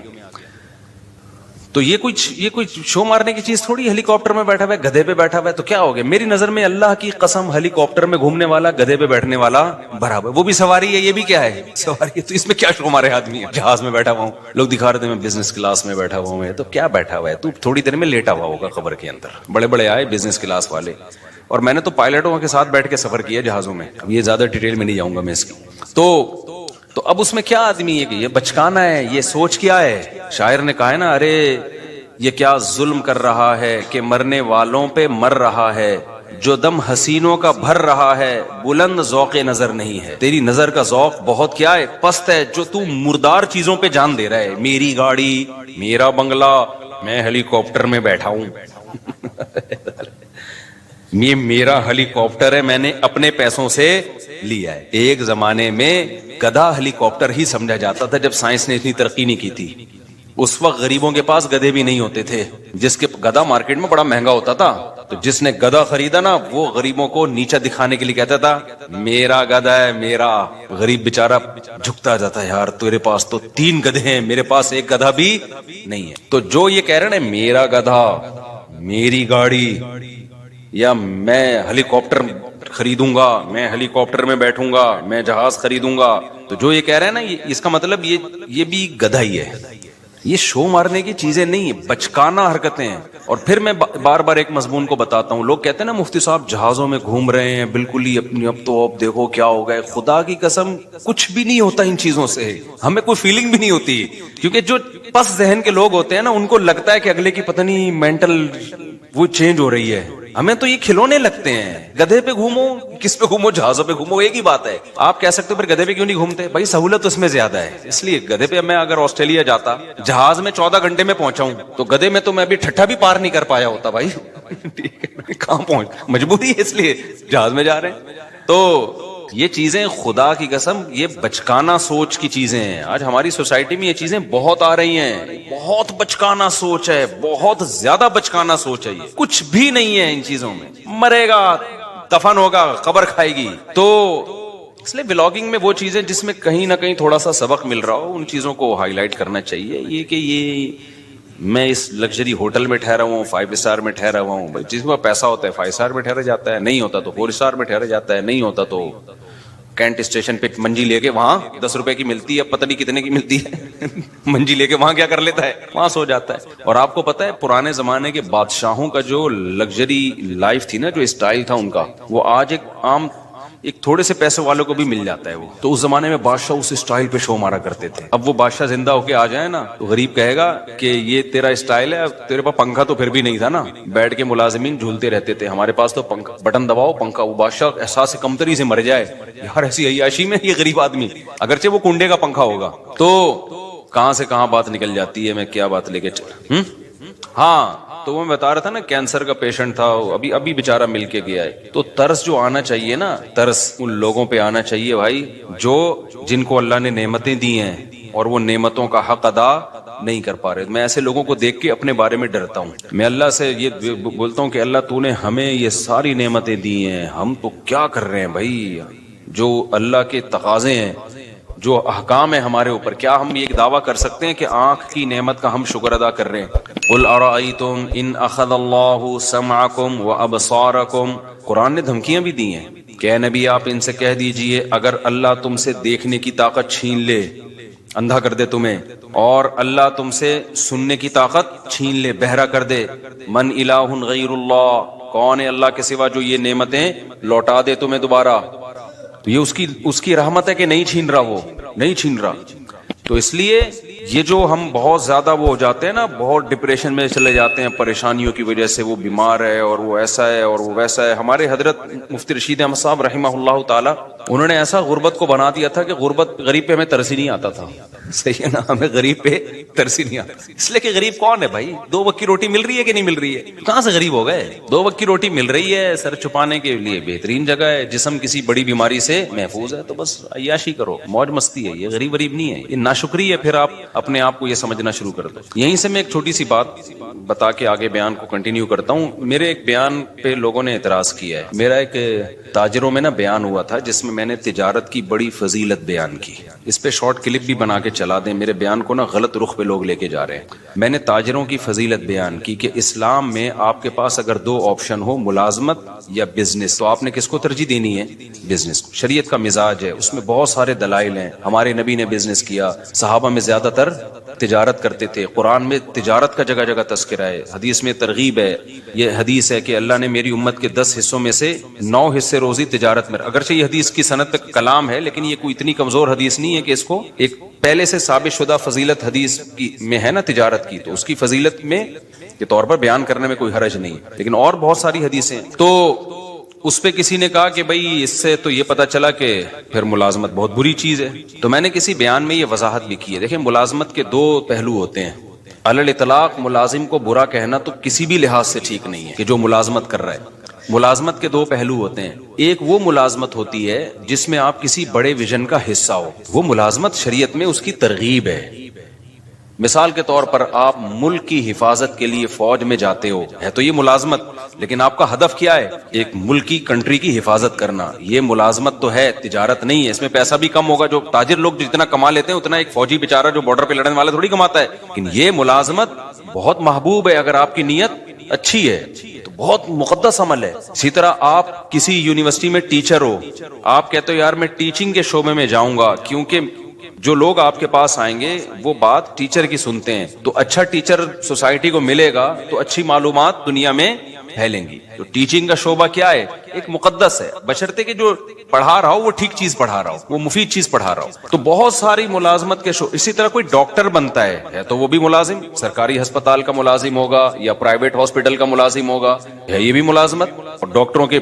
تو یہ کوئی شو مارنے کی چیز تھوڑی. ہیلی کاپٹر میں بیٹھا ہوا ہے، گدھے پہ بیٹھا ہوا ہے، تو کیا ہو گیا؟ میری نظر میں اللہ کی قسم ہیلی کاپٹر میں گھومنے والا گدھے پہ بیٹھنے والا برابر. وہ بھی سواری ہے، یہ بھی کیا ہے، سواری ہے. تو اس میں کیا شو مارے آدمی ہے؟ جہاز میں بیٹھا ہوا ہوں، لوگ دکھا رہے تھے میں بزنس کلاس میں بیٹھا ہوا ہوں. تو کیا بیٹھا ہوا ہے تو تھوڑی دیر میں لیٹا ہوا ہوگا قبر کے اندر. بڑے بڑے آئے بزنس کلاس والے، اور میں نے تو پائلٹوں کے ساتھ بیٹھ کے سفر کیا جہازوں میں. اب یہ زیادہ ڈیٹیل میں نہیں جاؤں گا میں اس کی. تو اب اس میں کیا آدمی ہے کہ یہ بچکانا ہے، یہ سوچ کیا ہے. شاعر نے کہا ہے نا، ارے یہ کیا ظلم کر رہا ہے کہ مرنے والوں پہ مر رہا ہے، جو دم حسینوں کا بھر رہا ہے بلند ذوق نظر نہیں ہے. تیری نظر کا ذوق بہت کیا ہے، پست ہے، جو تو مردار چیزوں پہ جان دے رہا ہے. میری گاڑی، میرا بنگلہ، میں ہیلی کاپٹر میں بیٹھا ہوں. یہ میرا ہیلی کاپٹر ہے، میں نے اپنے پیسوں سے لیا ہے. ایک زمانے میں گدھا ہیلی کاپٹر ہی سمجھا جاتا تھا، جب سائنس نے اتنی ترقی نہیں کی تھی. اس وقت غریبوں کے پاس گدھے بھی نہیں ہوتے تھے. جس کے گدھا مارکیٹ میں بڑا مہنگا ہوتا تھا، تو جس نے گدھا خریدا نا، وہ غریبوں کو نیچا دکھانے کے لیے کہتا تھا میرا گدھا ہے میرا. غریب بیچارہ جھکتا جاتا ہے، یار تیرے پاس تو 3 گدھے ہیں، میرے پاس ایک گدھا بھی نہیں ہے. تو جو یہ کہہ رہے ہیں میرا گدھا، میری گاڑی، یا میں ہیلی کاپٹر خریدوں گا، میں ہیلی کاپٹر میں بیٹھوں گا، میں جہاز خریدوں گا، تو جو یہ کہہ رہے ہیں نا، اس کا مطلب یہ بھی گدھا ہی ہے. یہ شو مارنے کی چیزیں نہیں، بچکانہ حرکتیں ہیں. اور پھر میں بار بار ایک مضمون کو بتاتا ہوں. لوگ کہتے ہیں نا مفتی صاحب جہازوں میں گھوم رہے ہیں بالکل ہی اپنی، اب تو اب دیکھو کیا ہو گئے. خدا کی قسم کچھ بھی نہیں ہوتا ان چیزوں سے، ہمیں کوئی فیلنگ بھی نہیں ہوتی. کیونکہ جو پس ذہن کے لوگ ہوتے ہیں نا، ان کو لگتا ہے کہ اگلے کی پتہ نہیں مینٹل وہ چینج ہو رہی ہے. ہمیں تو یہ کھلونے لگتے ہیں. گدھے پہ گھومو، کس پہ گھومو، جہازوں پہ گھومو، ایک ہی بات ہے. آپ کہہ سکتے ہو پھر گدھے پہ کیوں نہیں گھومتے؟ بھائی سہولت اس میں زیادہ ہے، اس لیے گدھے پہ. میں اگر آسٹریلیا جاتا، جہاز میں 14 گھنٹے میں پہنچا ہوں، تو گدھے میں تو میں ابھی ٹھٹھا بھی پار نہیں کر پایا ہوتا بھائی. کہاں پہنچ، مجبوری ہے، اس لیے جہاز میں جا رہے ہیں. تو یہ چیزیں خدا کی قسم یہ بچکانہ سوچ کی چیزیں ہیں. آج ہماری سوسائٹی میں یہ چیزیں بہت آ رہی ہیں. بہت بچکانہ سوچ ہے، بہت زیادہ بچکانہ سوچ ہے. یہ کچھ بھی نہیں ہے ان چیزوں میں. مرے گا، دفن ہوگا، قبر کھائے گی. تو اس لیے ولاگنگ میں وہ چیزیں جس میں کہیں نہ کہیں تھوڑا سا سبق مل رہا ہو، ان چیزوں کو ہائی لائٹ کرنا چاہیے. یہ کہ میں اس لگژری ہوٹل میں ٹھہرا ہوا ہوں, 5 اسٹار میں ٹھہرا ہوا ہوں. جس کے پاس پیسہ ہوتا ہے 5 اسٹار میں ٹھہرا جاتا ہے, نہیں ہوتا تو 4 اسٹار میں ٹھہرا جاتا ہے, نہیں ہوتا تو کینٹ اسٹیشن پہ منجی لے کے وہاں 10 روپے کی ملتی ہے, پتہ نہیں کتنے کی ملتی ہے, منجی لے کے وہاں کیا کر لیتا ہے, وہاں سو جاتا ہے. اور آپ کو پتا ہے پرانے زمانے کے بادشاہوں کا جو لگژری لائف تھی نا, جو اسٹائل تھا ان کا, وہ آج ایک تھوڑے سے پیسے والوں کو بھی مل جاتا ہے. وہ تو اس زمانے میں بادشاہ اس اسٹائل پہ شو مارا کرتے تھے. اب وہ بادشاہ زندہ ہو کے آ جائے نا تو غریب کہے گا کہ یہ تیرا اسٹائل ہے, تیرے پاس پنکھا تو پھر بھی نہیں تھا نا, بیٹھ کے ملازمین جھولتے رہتے تھے, ہمارے پاس تو پنکھا, بٹن دباؤ پنکھا. وہ بادشاہ احساس کمتری سے مر جائے, یار ایسی عیاشی میں یہ غریب آدمی, اگرچہ وہ کنڈے کا پنکھا ہوگا. تو کہاں سے کہاں بات نکل جاتی ہے, میں کیا بات لے کے ہاں تو وہ میں بتا رہا تھا نا, کینسر کا پیشنٹ تھا, ابھی بیچارہ مل کے گیا ہے. تو ترس جو آنا چاہیے نا, ترس ان لوگوں پہ آنا چاہیے بھائی جو جن کو اللہ نے نعمتیں دی ہیں اور وہ نعمتوں کا حق ادا نہیں کر پا رہے. میں ایسے لوگوں کو دیکھ کے اپنے بارے میں ڈرتا ہوں. میں اللہ سے یہ بولتا ہوں کہ اللہ تو نے ہمیں یہ ساری نعمتیں دی ہیں, ہم تو کیا کر رہے ہیں بھائی, جو اللہ کے تقاضے ہیں, جو احکام ہے ہمارے اوپر, کیا ہم یہ دعویٰ کر سکتے ہیں کہ آنکھ کی نعمت کا ہم شکر ادا کر رہے ہیں؟ قل ارأیتم ان اخذ اللہ سمعکم وابصارکم. قرآن نے دھمکیاں بھی دی ہیں کہ اے نبی آپ ان سے کہہ دیجئے اگر اللہ تم سے دیکھنے کی طاقت چھین لے, اندھا کر دے تمہیں, اور اللہ تم سے سننے کی طاقت چھین لے, بہرا کر دے, من الہ غیر اللہ, کون ہے اللہ کے سوا جو یہ نعمتیں لوٹا دے تمہیں دوبارہ. تو یہ اس کی رحمت ہے کہ نہیں چھین رہا, وہ نہیں چھین رہا. تو اس لیے یہ جو ہم بہت زیادہ وہ ہو جاتے ہیں نا, بہت ڈپریشن میں چلے جاتے ہیں پریشانیوں کی وجہ سے, وہ بیمار ہے اور وہ ایسا ہے اور وہ ویسا ہے. ہمارے حضرت مفتی رشید احمد صاحب رحمہ اللہ تعالی, انہوں نے ایسا غربت کو بنا دیا تھا کہ غریب پہ ہمیں ترس ہی نہیں آتا تھا. صحیح ہے نا, ہمیں غریب پہ ترس ہی نہیں آتا, اس لیے کہ غریب کون ہے بھائی, 2 وقت کی روٹی مل رہی ہے کہ نہیں مل رہی ہے, کہاں سے غریب ہو گئے. 2 وقت کی روٹی مل رہی ہے, سر چھپانے کے لیے بہترین جگہ ہے, جسم کسی بڑی بیماری سے محفوظ ہے, تو بس عیاشی کرو, موج مستی ہے. یہ غریب نہیں ہے, یہ ناشکری ہے. پھر آپ اپنے آپ کو یہ سمجھنا شروع کر دو. یہیں سے میں ایک چھوٹی سی بات بتا کے آگے بیان کو کنٹینیو کرتا ہوں. میرے ایک بیان پہ لوگوں نے اعتراض کیا ہے. میرا ایک تاجروں میں نا بیان ہوا تھا جس میں نے تجارت کی بڑی فضیلت بیان کی. اس پہ شارٹ کلپ بھی بنا کے چلا دیں, میرے بیان کو نا غلط رخ پہ لوگ لے کے جا رہے ہیں. میں نے تاجروں کی فضیلت بیان کی کہ اسلام میں آپ کے پاس اگر 2 آپشن ہو, ملازمت یا بزنس, تو آپ نے کس کو ترجیح دینی ہے؟ بزنس کو. شریعت کا مزاج ہے, اس میں بہت سارے دلائل ہیں. ہمارے نبی نے بزنس کیا, صحابہ میں زیادہ تر تجارت کرتے تھے, قرآن میں تجارت کا جگہ جگہ تذکرہ ہے, حدیث میں ترغیب ہے. یہ حدیث ہے کہ اللہ نے میری امت کے 10 حصوں میں سے 9 حصے روزی تجارت میں. اگرچہ یہ حدیث کی سند پہ کلام ہے, لیکن یہ کوئی اتنی کمزور حدیث نہیں ہے کہ اس کو ایک پہلے سے ثابت شدہ فضیلت حدیث کی میں ہے نا تجارت کی, تو اس کی فضیلت میں کے طور پر بیان کرنے میں کوئی حرج نہیں. لیکن اور بہت ساری حدیثیں, تو اس پہ کسی نے کہا کہ بھئی اس سے تو یہ پتا چلا کہ پھر ملازمت بہت بری چیز ہے. تو میں نے کسی بیان میں یہ وضاحت بھی کی ہے. دیکھیں, ملازمت کے 2 پہلو ہوتے ہیں. علی الاطلاق ملازم کو برا کہنا تو کسی بھی لحاظ سے ٹھیک نہیں ہے کہ جو ملازمت کر رہا ہے. ملازمت کے 2 پہلو ہوتے ہیں. ایک وہ ملازمت ہوتی ہے جس میں آپ کسی بڑے ویژن کا حصہ ہو, وہ ملازمت شریعت میں اس کی ترغیب ہے. مثال کے طور پر آپ ملک کی حفاظت کے لیے فوج میں جاتے ہو, ہے تو یہ ملازمت, لیکن آپ کا ہدف کیا ہے؟ ایک ملک کی کنٹری کی حفاظت کرنا. یہ ملازمت تو ہے, تجارت نہیں ہے. اس میں پیسہ بھی کم ہوگا, جو تاجر لوگ جتنا کما لیتے ہیں اتنا ایک فوجی بیچارہ جو بارڈر پہ لڑنے والا تھوڑی کماتا ہے. لیکن یہ ملازمت بہت محبوب ہے اگر آپ کی نیت اچھی ہے, تو بہت مقدس عمل ہے. اسی طرح آپ کسی یونیورسٹی میں ٹیچر ہو, آپ کہتے ہو یار میں ٹیچنگ کے شعبے میں جاؤں گا, کیونکہ جو لوگ آپ کے پاس آئیں گے وہ بات ٹیچر کی سنتے ہیں, تو اچھا ٹیچر سوسائٹی کو ملے گا تو اچھی معلومات دنیا میں پھیلیں گی. تو ٹیچنگ کا شعبہ کیا ہے؟ ایک مقدس ہے, بشرطے کہ جو پڑھا رہا ہو وہ ٹھیک چیز پڑھا رہا ہو, وہ مفید چیز پڑھا رہا ہو. تو بہت ساری ملازمت کے شعبے. اسی طرح کوئی ڈاکٹر بنتا ہے تو وہ بھی ملازم, سرکاری ہسپتال کا ملازم ہوگا یا پرائیویٹ ہاسپٹل کا ملازم ہوگا, ہے یہ بھی ملازمت. اور ڈاکٹروں کے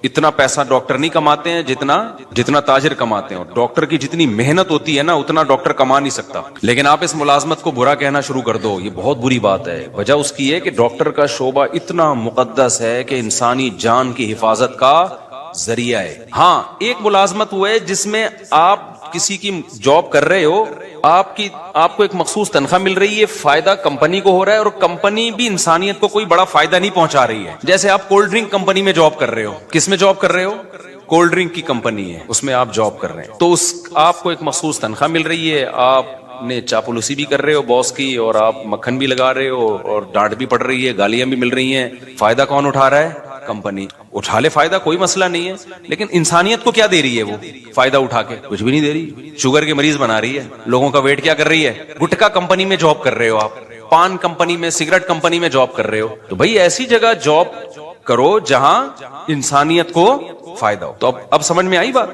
اتنا پیسہ ڈاکٹر نہیں کماتے ہیں جتنا تاجر کماتے ہیں, اور ڈاکٹر کی جتنی محنت ہوتی ہے نا اتنا ڈاکٹر کما نہیں سکتا. لیکن آپ اس ملازمت کو برا کہنا شروع کر دو, یہ بہت بری بات ہے. وجہ اس کی ہے کہ ڈاکٹر کا شعبہ اتنا مقدس ہے کہ انسانی جان کی حفاظت کا ذریعہ ہے. ہاں, ایک ملازمت وہ ہے جس میں آپ کسی کی جاب کر رہے ہو, آپ کو ایک مخصوص تنخواہ مل رہی ہے, فائدہ کمپنی کو ہو رہا ہے, اور کمپنی بھی انسانیت کو کوئی بڑا فائدہ نہیں پہنچا رہی ہے. جیسے آپ کولڈ ڈرنک کمپنی میں جاب کر رہے ہو, کس میں جاب کر رہے ہو؟ کولڈ ڈرنک کی کمپنی ہے, اس میں آپ جاب کر رہے ہیں, تو آپ کو ایک مخصوص تنخواہ مل رہی ہے, آپ نے چاپلوسی بھی کر رہے ہو باس کی, اور آپ مکھن بھی لگا رہے ہو, اور ڈانٹ بھی پڑ رہی ہے, گالیاں بھی مل رہی ہیں. فائدہ کون اٹھا رہا ہے؟ کمپنی. اٹھا لے فائدہ, کوئی مسئلہ نہیں ہے, لیکن انسانیت کو کیا دے رہی ہے وہ فائدہ اٹھا کے؟ کچھ بھی نہیں دے رہی. شوگر کے مریض بنا رہی ہے, لوگوں کا ویٹ کیا کر رہی ہے؟ گٹکا کمپنی میں جاب کر رہے ہو آپ, پان کمپنی میں, سگریٹ کمپنی میں جاب کر رہے ہو. تو بھائی ایسی جگہ جاب کرو جہاں انسانیت کو فائدہ ہو. تو اب سمجھ میں آئی بات.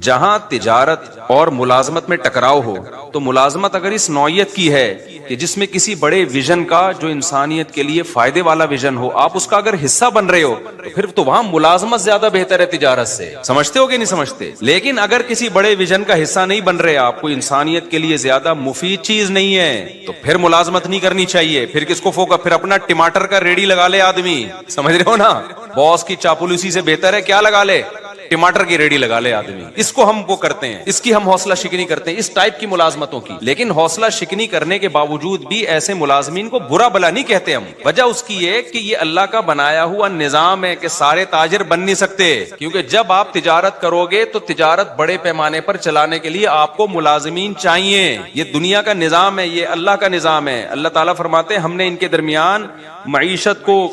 جہاں تجارت اور ملازمت میں ٹکراؤ ہو, تو ملازمت اگر اس نوعیت کی ہے کہ جس میں کسی بڑے ویژن کا, جو انسانیت کے لیے فائدے والا ویژن ہو, آپ اس کا اگر حصہ بن رہے ہو, تو پھر تو وہاں ملازمت زیادہ بہتر ہے تجارت سے. سمجھتے ہو کہ نہیں سمجھتے؟ لیکن اگر کسی بڑے ویژن کا حصہ نہیں بن رہے آپ, کو انسانیت کے لیے زیادہ مفید چیز نہیں ہے, تو پھر ملازمت نہیں کرنی چاہیے. پھر کس کو فوکس, پھر اپنا ٹماٹر کا ریڑھی لگا لے آدمی. سمجھ رہے ہو نا, باس کی چاپلوسی سے بہتر ہے کیا لگا لے؟ ٹماٹر کی ریڑھی لگا لے آدمی. اس کو ہم وہ کرتے ہیں, اس کی ہم حوصلہ شکنی کرتے ہیں, اس ٹائپ کی ملازمتوں کی. لیکن حوصلہ شکنی کرنے کے باوجود بھی ایسے ملازمین کو برا بلا نہیں کہتے ہم. وجہ اس کی ہے کہ یہ اللہ کا بنایا ہوا نظام ہے کہ سارے تاجر بن نہیں سکتے, کیونکہ جب آپ تجارت کرو گے تو تجارت بڑے پیمانے پر چلانے کے لیے آپ کو ملازمین چاہیے. یہ دنیا کا نظام ہے, یہ اللہ کا نظام ہے. اللہ تعالیٰ فرماتے ہیں ہم نے ان کے درمیان معیشت کو,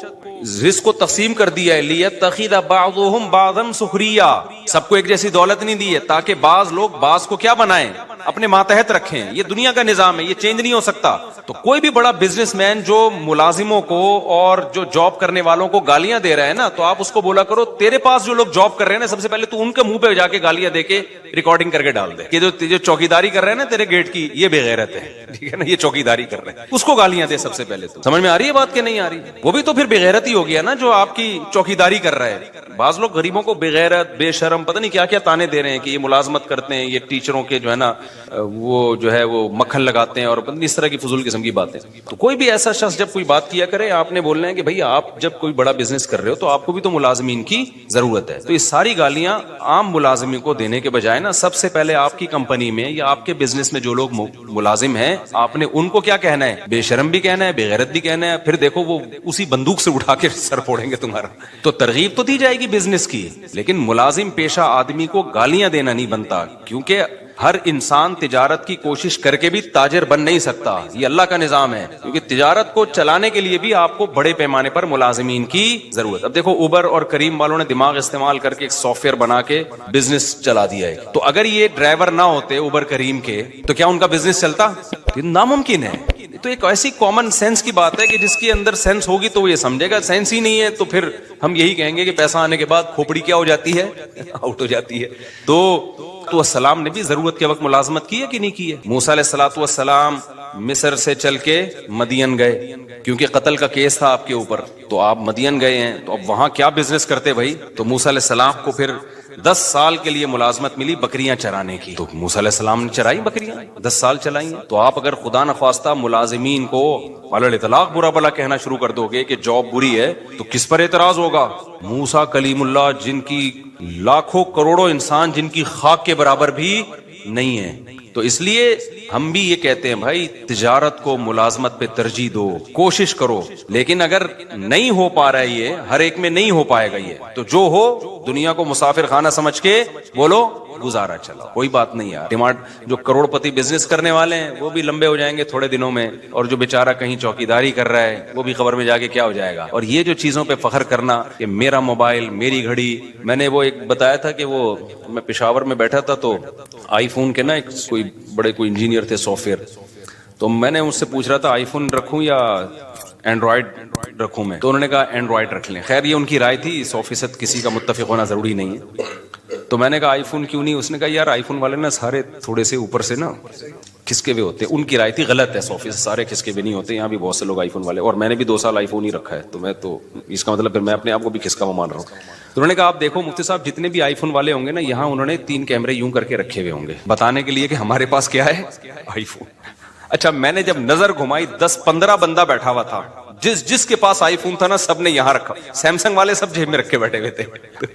رزق کو تقسیم کر دیا ہے, لیتخذ بعضهم بعضا سخریا. سب کو ایک جیسی دولت نہیں دی ہے تاکہ بعض لوگ بعض کو کیا بنائیں, اپنے ماتحت رکھیں. یہ دنیا کا نظام ہے, یہ چینج نہیں ہو سکتا. تو کوئی بھی بڑا بزنس مین جو ملازموں کو اور جو جاب کرنے والوں کو گالیاں دے رہا ہے نا, تو آپ اس کو بولا کرو تیرے پاس جو لوگ جاب کر رہے ہیں نا, سب سے پہلے تو ان کے منہ پہ جا کے گالیاں دے کے ریکارڈنگ کر کے ڈال دے کہ جو چوکیداری کر رہے ہیں نا تیرے گیٹ کی, یہ بے غیرت ہے, ٹھیک ہے نا, یہ چوکیداری کر رہے ہیں, اس کو گالیاں دے سب سے پہلے. تو سمجھ میں آ رہی ہے بات کہ نہیں آ رہی؟ وہ بھی تو پھر بے غیرت ہی ہو گیا نا جو آپ کی چوکیداری کر رہا ہے. بعض لوگ غریبوں کو بے غیرت, بے شرم, پتہ نہیں کیا کیا تانے دے رہے ہیں کہ یہ ملازمت کرتے ہیں, یہ ٹیچروں کے جو ہے نا وہ جو ہے وہ مکھن لگاتے ہیں, اور اس طرح کی فضول قسم کی باتیں. تو کوئی بھی ایسا شخص جب کوئی بات کیا کرے, آپ نے بولنا ہے کہ بھائی آپ جب کوئی بڑا بزنس کر رہے ہو تو آپ کو بھی تو ملازمین کی ضرورت ہے. تو یہ ساری گالیاں عام ملازمین کو دینے کے بجائے نا, سب سے پہلے آپ کی کمپنی میں یا آپ کے بزنس میں جو لوگ ملازم ہیں, آپ نے ان کو کیا کہنا ہے؟ بے شرم بھی کہنا ہے, بے غیرت بھی کہنا ہے. پھر دیکھو وہ اسی بندوق سے اٹھا کے سر پھوڑیں گے تمہارا. تو ترغیب تو دی جائے گی بزنس کی, لیکن ملازم پیشہ آدمی کو گالیاں دینا نہیں بنتا, کیونکہ ہر انسان تجارت کی کوشش کر کے بھی تاجر بن نہیں سکتا. یہ اللہ کا نظام ہے, کیونکہ تجارت کو چلانے کے لیے بھی آپ کو بڑے پیمانے پر ملازمین کی ضرورت. اب دیکھو اوبر اور کریم والوں نے دماغ استعمال کر کے ایک سافٹ ویئر بنا کے بزنس چلا دیا ہے. تو اگر یہ ڈرائیور نہ ہوتے اوبر کریم کے, تو کیا ان کا بزنس چلتا؟ یہ ناممکن ہے. تو ایک ایسی کامن سینس کی بات ہے کہ جس کے اندر سینس ہوگی تو وہ یہ سمجھے گا, سینس ہی نہیں ہے تو پھر ہم یہی کہیں گے کہ پیسہ آنے کے بعد کھوپڑی کیا ہو جاتی ہے؟ آؤٹ ہو جاتی ہے. تو السلام نے بھی ضرورت کے وقت ملازمت کی ہے کہ نہیں کی ہے؟ موسیٰ علیہ الصلوۃ والسلام مصر سے چل کے مدین گئے, کیونکہ قتل کا کیس تھا آپ کے اوپر, تو آپ مدین گئے ہیں. تو اب وہاں کیا بزنس کرتے بھائی؟ تو موسیٰ علیہ السلام کو پھر 10 سال کے لیے ملازمت ملی بکریاں چرانے کی. تو موسیٰ علیہ السلام نے چرائی بکریاں, 10 سال چلائی. تو آپ اگر خدا نخواستہ ملازمین کو علی الاطلاق برا بلا کہنا شروع کر دو گے کہ جاب بری ہے, تو کس پر اعتراض ہوگا؟ موسیٰ کلیم اللہ, جن کی لاکھوں کروڑوں انسان جن کی خاک کے برابر بھی نہیں ہے. تو اس لیے ہم بھی یہ کہتے ہیں بھائی تجارت کو ملازمت پہ ترجیح دو, کوشش کرو. لیکن اگر نہیں ہو پا رہا ہے, یہ ہر ایک میں نہیں ہو پائے گا یہ, تو جو ہو دنیا کو مسافر خانہ سمجھ کے بولو گزارا چلا, کوئی بات نہیں یار. جو کروڑ پتی بزنس کرنے والے ہیں وہ بھی لمبے ہو جائیں گے تھوڑے دنوں میں, اور جو بیچارہ کہیں چوکیداری کر رہا ہے وہ بھی قبر میں جا کے کیا ہو جائے گا. اور یہ جو چیزوں پہ فخر کرنا کہ میرا موبائل, میری گھڑی, میں نے وہ ایک بتایا تھا کہ وہ میں پشاور میں بیٹھا تھا تو آئی فون کے نا ایک کوئی انجینئر تھے سافٹ ویئر, تو میں نے ان سے پوچھ رہا تھا آئی فون رکھوں یا اینڈرائڈ رکھوں میں, تو انہوں نے کہا اینڈرائڈ رکھ لیں. خیر یہ ان کی رائے تھی, 100% کسی کا متفق ہونا ضروری نہیں ہے. تو میں نے کہا آئی فون کیوں نہیں؟ اس نے کہا یار آئی فون والے نا سارے تھوڑے سے اوپر سے نا کھسکے ہوئے ہوتے ہیں. ان کی رائے تھی, غلط ہے, 100% سارے کھسکے ہوئے نہیں ہوتے. یہاں بھی بہت سے لوگ آئی فون والے, اور میں نے بھی 2 سال آئی فون ہی رکھا ہے, تو میں تو اس کا مطلب پھر میں اپنے آپ کو بھی کھسکا مان رہا ہوں. تو انہوں نے کہا آپ دیکھو مفتی صاحب جتنے بھی آئی فون والے ہوں گے نا, یہاں انہوں نے 3 کیمرے یوں کر کے رکھے ہوئے ہوں گے بتانے کے لیے کہ ہمارے پاس کیا ہے, آئی فون. اچھا میں نے جب نظر گھمائی 10-15 بندہ بیٹھا ہوا تھا, جس کے پاس آئی فون تھا نا سب نے یہاں رکھا, سیمسنگ والے سب جیب میں رکھ کے بیٹھے ہوئے تھے.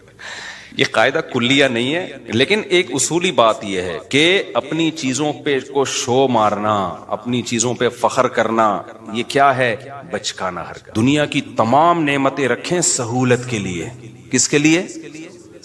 یہ قاعدہ کلیہ نہیں ہے, لیکن ایک اصولی بات یہ ہے کہ اپنی چیزوں پہ کو شو مارنا, اپنی چیزوں پہ فخر کرنا, یہ کیا ہے؟ بچکانہ حرکت. دنیا کی تمام نعمتیں رکھیں سہولت کے لیے. کس کے لیے؟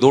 2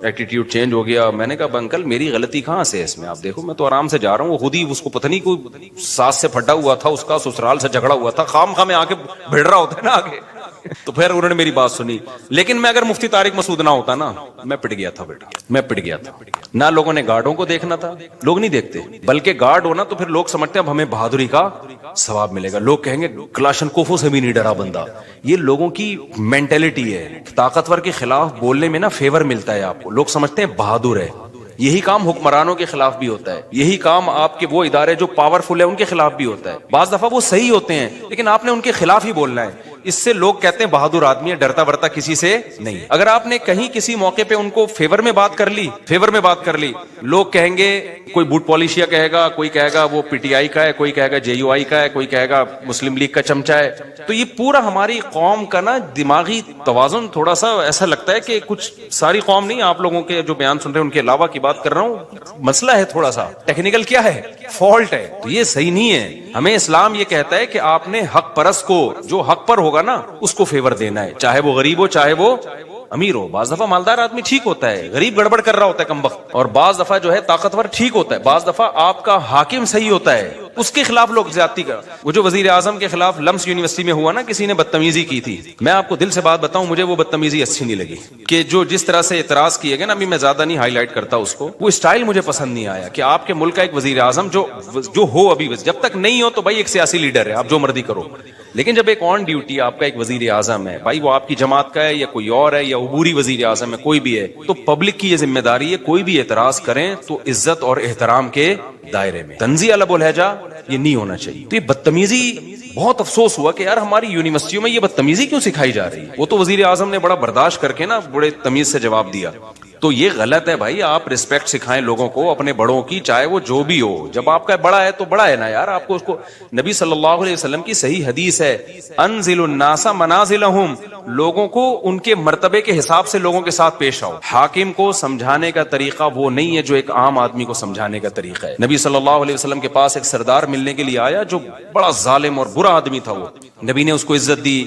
ایٹیٹیوڈ چینج ہو گیا. میں نے کہا انکل میری غلطی کہاں سے ہے اس میں؟ آپ دیکھو میں تو آرام سے جا رہا ہوں, وہ خود ہی اس کو پتہ نہیں کوئی ساس سے پھٹا ہوا تھا, اس کا سسرال سے جھگڑا ہوا تھا, خام خام میں آ کے بھیڑ رہا ہوتا ہے نا آگے. تو پھر انہوں نے میری بات سنی. لیکن میں اگر مفتی طارق مسعود نہ ہوتا نا, میں پٹ گیا تھا بیٹا, میں پٹ گیا تھا. نہ لوگوں نے گارڈوں کو دیکھنا تھا, لوگ نہیں دیکھتے, بلکہ گارڈ ہونا تو پھر لوگ سمجھتے ہیں اب ہمیں بہادری کا ثواب ملے گا. لوگ کہیں گے کلاشنکوفوں سے بھی نہیں ڈرا بندہ. یہ لوگوں کی مینٹلٹی ہے. طاقتور کے خلاف بولنے میں نا فیور ملتا ہے آپ کو, لوگ سمجھتے ہیں بہادر ہے. یہی کام حکمرانوں کے خلاف بھی ہوتا ہے, یہی کام آپ کے وہ ادارے جو پاورفل ہے ان کے خلاف بھی ہوتا ہے. بعض دفعہ وہ صحیح ہوتے ہیں لیکن آپ نے ان کے خلاف ہی بولنا ہے. اس سے لوگ کہتے ہیں بہادر آدمی ہے, ڈرتا ورتا کسی سے نہیں. اگر آپ نے کہیں کسی موقع پہ ان کو فیور میں بات کر لی, لوگ کہیں گے کوئی بوٹ پالیشیا کہے گا, کوئی کہے گا وہ پی ٹی آئی کا ہے, کوئی کہے گا جے یو آئی کا ہے, کوئی کہے گا مسلم لیگ کا چمچہ ہے. تو یہ پورا ہماری قوم کا نا دماغی توازن تھوڑا سا ایسا لگتا ہے کہ کچھ ساری قوم نہیں, آپ لوگوں کے جو بیان سن رہے ہیں ان کے علاوہ کی بات کر رہا ہوں, مسئلہ ہے تھوڑا سا ٹیکنیکل, کیا ہے فالٹ ہے. تو یہ صحیح نہیں ہے. ہمیں اسلام یہ کہتا ہے کہ آپ نے حق پرست کو جو حق پر ہوگا نا اس کو فیور دینا ہے, چاہے وہ غریب ہو چاہے وہ امیر ہو. بعض دفعہ مالدار آدمی ٹھیک ہوتا ہے, غریب گڑبڑ کر رہا ہوتا ہے کمبخت, اور بعض دفعہ جو ہے طاقتور ٹھیک ہوتا ہے, بعض دفعہ آپ کا حاکم صحیح ہوتا ہے, اس کے خلاف لوگ زیادتی کر. وہ جو وزیر اعظم کے خلاف لمس یونیورسٹی میں ہوا نا, کسی نے بدتمیزی کی تھی, میں آپ کو دل سے بات بتاؤں مجھے وہ بدتمیزی اچھی نہیں لگی. کہ جو جس طرح سے اعتراض کیے گئے نا, ابھی میں زیادہ نہیں ہائی لائٹ کرتا اس کو, وہ اسٹائل مجھے پسند نہیں آیا. کہ آپ کے ملک کا ایک وزیر اعظم جو ہو, ابھی جب تک نہیں ہو تو بھائی ایک سیاسی لیڈر ہے, آپ جو مرضی کرو, لیکن جب ایک آن ڈیوٹی آپ کا ایک وزیر اعظم ہے, بھائی وہ آپ کی جماعت کا ہے یا کوئی اور ہے یا عبوری وزیر اعظم ہے, کوئی بھی ہے, تو پبلک کی یہ ذمہ داری ہے کوئی بھی اعتراض کریں تو عزت اور احترام کے دائرے میں. طنزی الب الہجہ یہ نہیں ہونا چاہیے. تو یہ بدتمیزی, بہت افسوس ہوا کہ یار ہماری یونیورسٹیوں میں یہ بدتمیزی کیوں سکھائی جا رہی ہے. وہ تو وزیر اعظم نے بڑا برداشت کر کے نا بڑے تمیز سے جواب دیا. تو یہ غلط ہے بھائی, آپ رسپیکٹ سکھائیں لوگوں کو اپنے بڑوں کی, چاہے وہ جو بھی ہو. جب آپ کا بڑا ہے تو بڑا ہے نا یار, آپ کو اس کو, نبی صلی اللہ علیہ وسلم کی صحیح حدیث ہے, انزل الناس منازلہم, لوگوں کو ان کے مرتبے کے حساب سے لوگوں کے ساتھ پیش آؤ. حاکم کو سمجھانے کا طریقہ وہ نہیں ہے جو ایک عام آدمی کو سمجھانے کا طریقہ ہے. نبی صلی اللہ علیہ وسلم کے پاس ایک سردار ملنے کے لیے آیا جو بڑا ظالم اور برا آدمی تھا. وہ نبی نے اس کو عزت دی.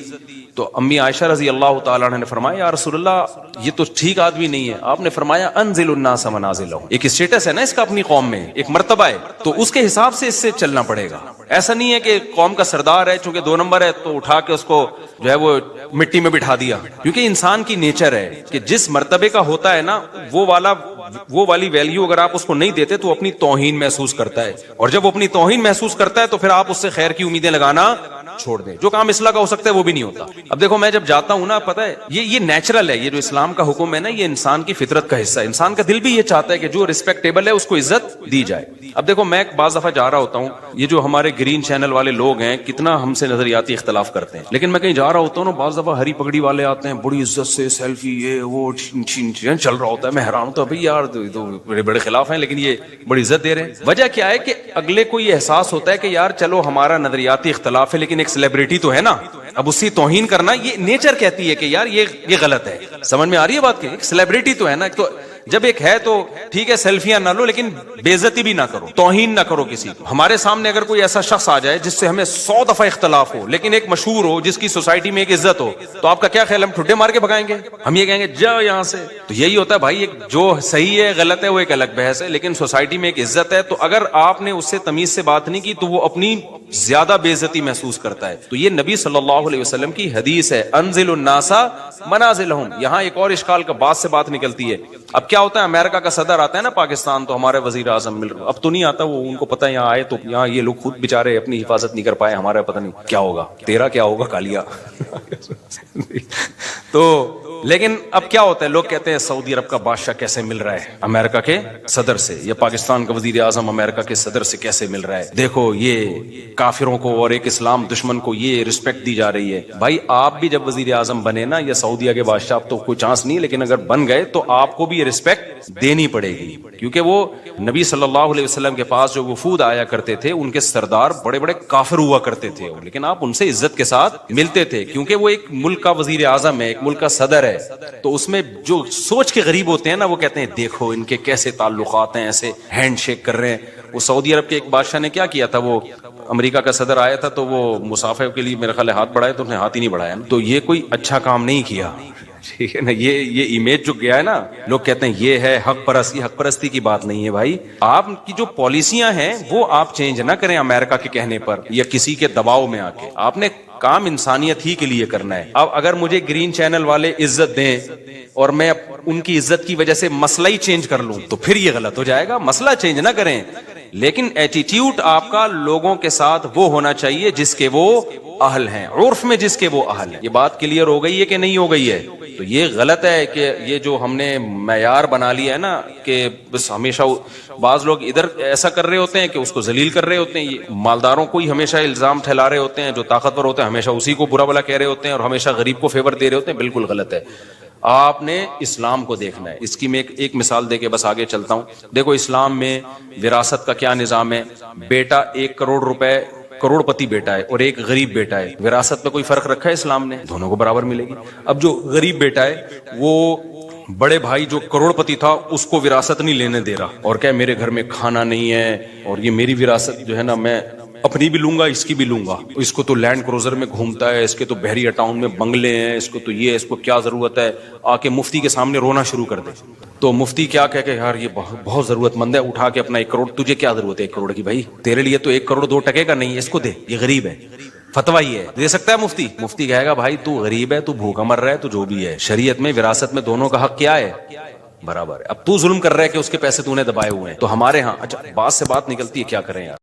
تو امی عائشہ رضی اللہ تعالیٰ عنہ نے فرمایا یا رسول اللہ یہ تو ٹھیک آدمی نہیں ہے. آپ نے فرمایا انزل الناس منازلہم, ایک اسٹیٹس ہے نا اس کا اپنی قوم میں, ایک مرتبہ ہے, تو اس کے حساب سے اس سے چلنا پڑے گا. ایسا نہیں ہے کہ قوم کا سردار ہے چونکہ 2 نمبر ہے تو اٹھا کے اس کو جو ہے وہ مٹی میں بٹھا دیا. کیونکہ انسان کی نیچر ہے کہ جس مرتبے کا ہوتا ہے نا وہ والی ویلیو اگر آپ اس کو نہیں دیتے تو اپنی توہین محسوس کرتا ہے, اور جب وہ اپنی توہین محسوس کرتا ہے تو پھر آپ اس سے خیر کی امیدیں لگانا چھوڑ دیں. جو کام اصلاح کا ہو سکتا ہے وہ بھی نہیں ہوتا. اب دیکھو میں جب جاتا ہوں نا, پتہ ہے یہ نیچرل ہے, یہ جو اسلام کا حکم ہے نا یہ انسان کی فطرت کا حصہ ہے. انسان کا دل بھی یہ چاہتا ہے کہ جو ریسپیکٹیبل ہے اس کو عزت دی جائے. اب دیکھو میں بعض دفعہ جا رہا ہوتا ہوں, یہ جو ہمارے گرین چینل والے لوگ ہیں کتنا ہم سے نظریاتی اختلاف کرتے ہیں, لیکن میں کہیں جا رہا ہوتا ہوں نا, بعض دفعہ ہری پگڑی والے آتے ہیں بڑی عزت سے, سیلفی یہ وہ چل رہا ہوتا ہے. میں حیران ہوتا ہوں بھائی یار تو بڑے خلاف ہیں لیکن یہ بڑی عزت دے رہے ہیں. وجہ کیا ہے کہ اگلے کو یہ احساس ہوتا ہے کہ یار چلو ہمارا نظریاتی اختلاف ہے لیکن ایک سیلیبریٹی تو ہے نا, اب اسی توہین کرنا یہ نیچر کہتی ہے کہ یار یہ غلط ہے. سمجھ میں آ رہی ہے بات, کہ ایک سیلیبریٹی تو ہے نا, تو جب ایک ہے تو ٹھیک ہے سیلفیاں نہ لو لیکن بے عزتی بھی نہ کرو, توہین نہ کرو کسی کو. ہمارے سامنے اگر کوئی ایسا شخص آ جائے جس سے ہمیں 100 دفعہ اختلاف ہو لیکن ایک مشہور ہو جس کی سوسائٹی میں ایک عزت ہو, تو آپ کا کیا خیال, ہم ٹھڈے مار کے بھگائیں گے, ہم یہ کہیں گے جاؤ یہاں سے. تو یہی ہوتا ہے بھائی, ایک جو صحیح ہے غلط ہے وہ ایک الگ بحث ہے, لیکن سوسائٹی میں ایک عزت ہے, تو اگر آپ نے اس سے تمیز سے بات نہیں کی تو وہ اپنی زیادہ بے عزتی محسوس کرتا ہے. تو یہ نبی صلی اللہ علیہ وسلم کی حدیث ہے, انزل الناس منازلہم. یہاں ایک اور اشکال کا بات سے بات نکلتی ہے. اب کیا ہوتا ہے, امریکہ کا صدر آتا ہے نا پاکستان, تو ہمارے وزیر اعظم مل رہا, اب تو نہیں آتا, وہ ان کو پتہ ہے یہاں آئے تو یہاں یہ لوگ خود بےچارے اپنی حفاظت نہیں کر پائے, ہمارا پتہ نہیں کیا ہوگا, تیرا کیا ہوگا کالیا. تو لیکن اب کیا ہوتا ہے, لوگ کہتے ہیں سعودی عرب کا بادشاہ کیسے مل رہا ہے امریکہ کے صدر سے, یا پاکستان کا وزیر اعظم امریکہ کے صدر سے کیسے مل رہا ہے, دیکھو یہ کافروں کو اور ایک اسلام دشمن کو یہ رسپیکٹ دی جا رہی ہے. بھائی آپ بھی جب وزیر اعظم بنے نا, یا سعودیہ کے بادشاہ, اب تو کوئی چانس نہیں, لیکن اگر بن گئے تو آپ کو بھی یہ رسپیکٹ دینی پڑے گی, کیونکہ وہ نبی صلی اللہ علیہ وسلم کے پاس جو وفود آیا کرتے تھے ان کے سردار بڑے بڑے کافر ہوا کرتے تھے, لیکن آپ ان سے عزت کے ساتھ ملتے تھے, کیونکہ وہ ایک ملک کا وزیر اعظم ہے, ایک ملک کا صدر ہے. تو اس میں جو سوچ کے غریب ہوتے ہیں نا, وہ کہتے ہیں دیکھو ان کے کیسے تعلقات ہیں, ایسے ہینڈ شیک کر رہے ہیں. وہ سعودی عرب کے ایک بادشاہ نے کیا کیا تھا, وہ امریکہ کا صدر آیا تھا تو وہ مسافر کے لیے میرے خیال ہاتھ بڑھائے تو اس نے ہاتھ ہی نہیں بڑھایا, تو یہ کوئی اچھا کام نہیں کیا. ٹھیک ہے نا, یہ امیج جو گیا ہے نا, لوگ کہتے ہیں یہ ہے حق پرستی. حق پرستی کی بات نہیں ہے بھائی. آپ کی جو پالیسیاں ہیں وہ آپ چینج نہ کریں امریکہ کے کہنے پر یا کسی کے دباؤ میں آ کے. آپ نے کام انسانیت ہی کے لیے کرنا ہے. اب اگر مجھے گرین چینل والے عزت دیں اور میں ان کی عزت کی وجہ سے مسئلہ ہی چینج کر لوں تو پھر یہ غلط ہو جائے گا. مسئلہ چینج نہ کریں, لیکن ایٹیٹیوڈ آپ کا لوگوں کے ساتھ وہ ہونا چاہیے جس کے وہ اہل ہیں, عرف میں جس کے وہ اہل ہیں. یہ بات کلیئر ہو گئی ہے کہ نہیں ہو گئی ہے؟ تو یہ غلط ہے کہ یہ جو ہم نے معیار بنا لیا ہے نا کہ بس ہمیشہ بعض لوگ ادھر ایسا کر رہے ہوتے ہیں کہ اس کو ذلیل کر رہے ہوتے ہیں. یہ مالداروں کو ہی ہمیشہ الزام ٹھہلا رہے ہوتے ہیں, جو طاقتور ہوتے ہیں ہمیشہ اسی کو برا بلا کہہ رہے ہوتے ہیں اور ہمیشہ غریب کو فیور دے رہے ہوتے ہیں. بالکل غلط ہے. آپ نے اسلام کو دیکھنا ہے. اس کی میں ایک مثال دے کے بس آگے چلتا ہوں. دیکھو اسلام میں وراثت کا کیا نظام ہے. بیٹا 1 کروڑ روپے کروڑ پتی بیٹا ہے اور ایک غریب بیٹا ہے, وراثت میں کوئی فرق رکھا ہے اسلام نے؟ دونوں کو برابر ملے گی. اب جو غریب بیٹا ہے وہ بڑے بھائی جو کروڑ پتی تھا اس کو وراثت نہیں لینے دے رہا اور کہ میرے گھر میں کھانا نہیں ہے اور یہ میری وراثت جو ہے نا میں اپنی بھی لوں گا اس کی بھی لوں گا. اس کو تو لینڈ کروزر میں گھومتا ہے, اس کے تو بحریہ ٹاؤن میں بنگلے ہیں, اس کو تو یہ, اس کو کیا ضرورت ہے. آ کے مفتی کے سامنے رونا شروع کر دے تو مفتی کیا کہہ کہ یار یہ بہت ضرورت مند ہے, اٹھا کے اپنا 1 کروڑ. تجھے کیا ضرورت ہے 1 کروڑ کی بھائی؟ تیرے لیے تو 1 کروڑ 2 ٹکے کا نہیں ہے, اس کو دے, یہ غریب ہے. فتویٰ یہ ہے, دے سکتا ہے مفتی؟ مفتی کہے گا بھائی تو غریب ہے, تو بھوکا مر رہا ہے, تو جو بھی ہے. شریعت میں وراثت میں دونوں کا حق کیا ہے؟ برابر ہے. اب تو ظلم کر رہا ہے کہ اس کے پیسے تو نے دبائے ہوئے ہیں. تو ہمارے ہاں اچھا بات سے بات نکلتی ہے, کیا کریں یار.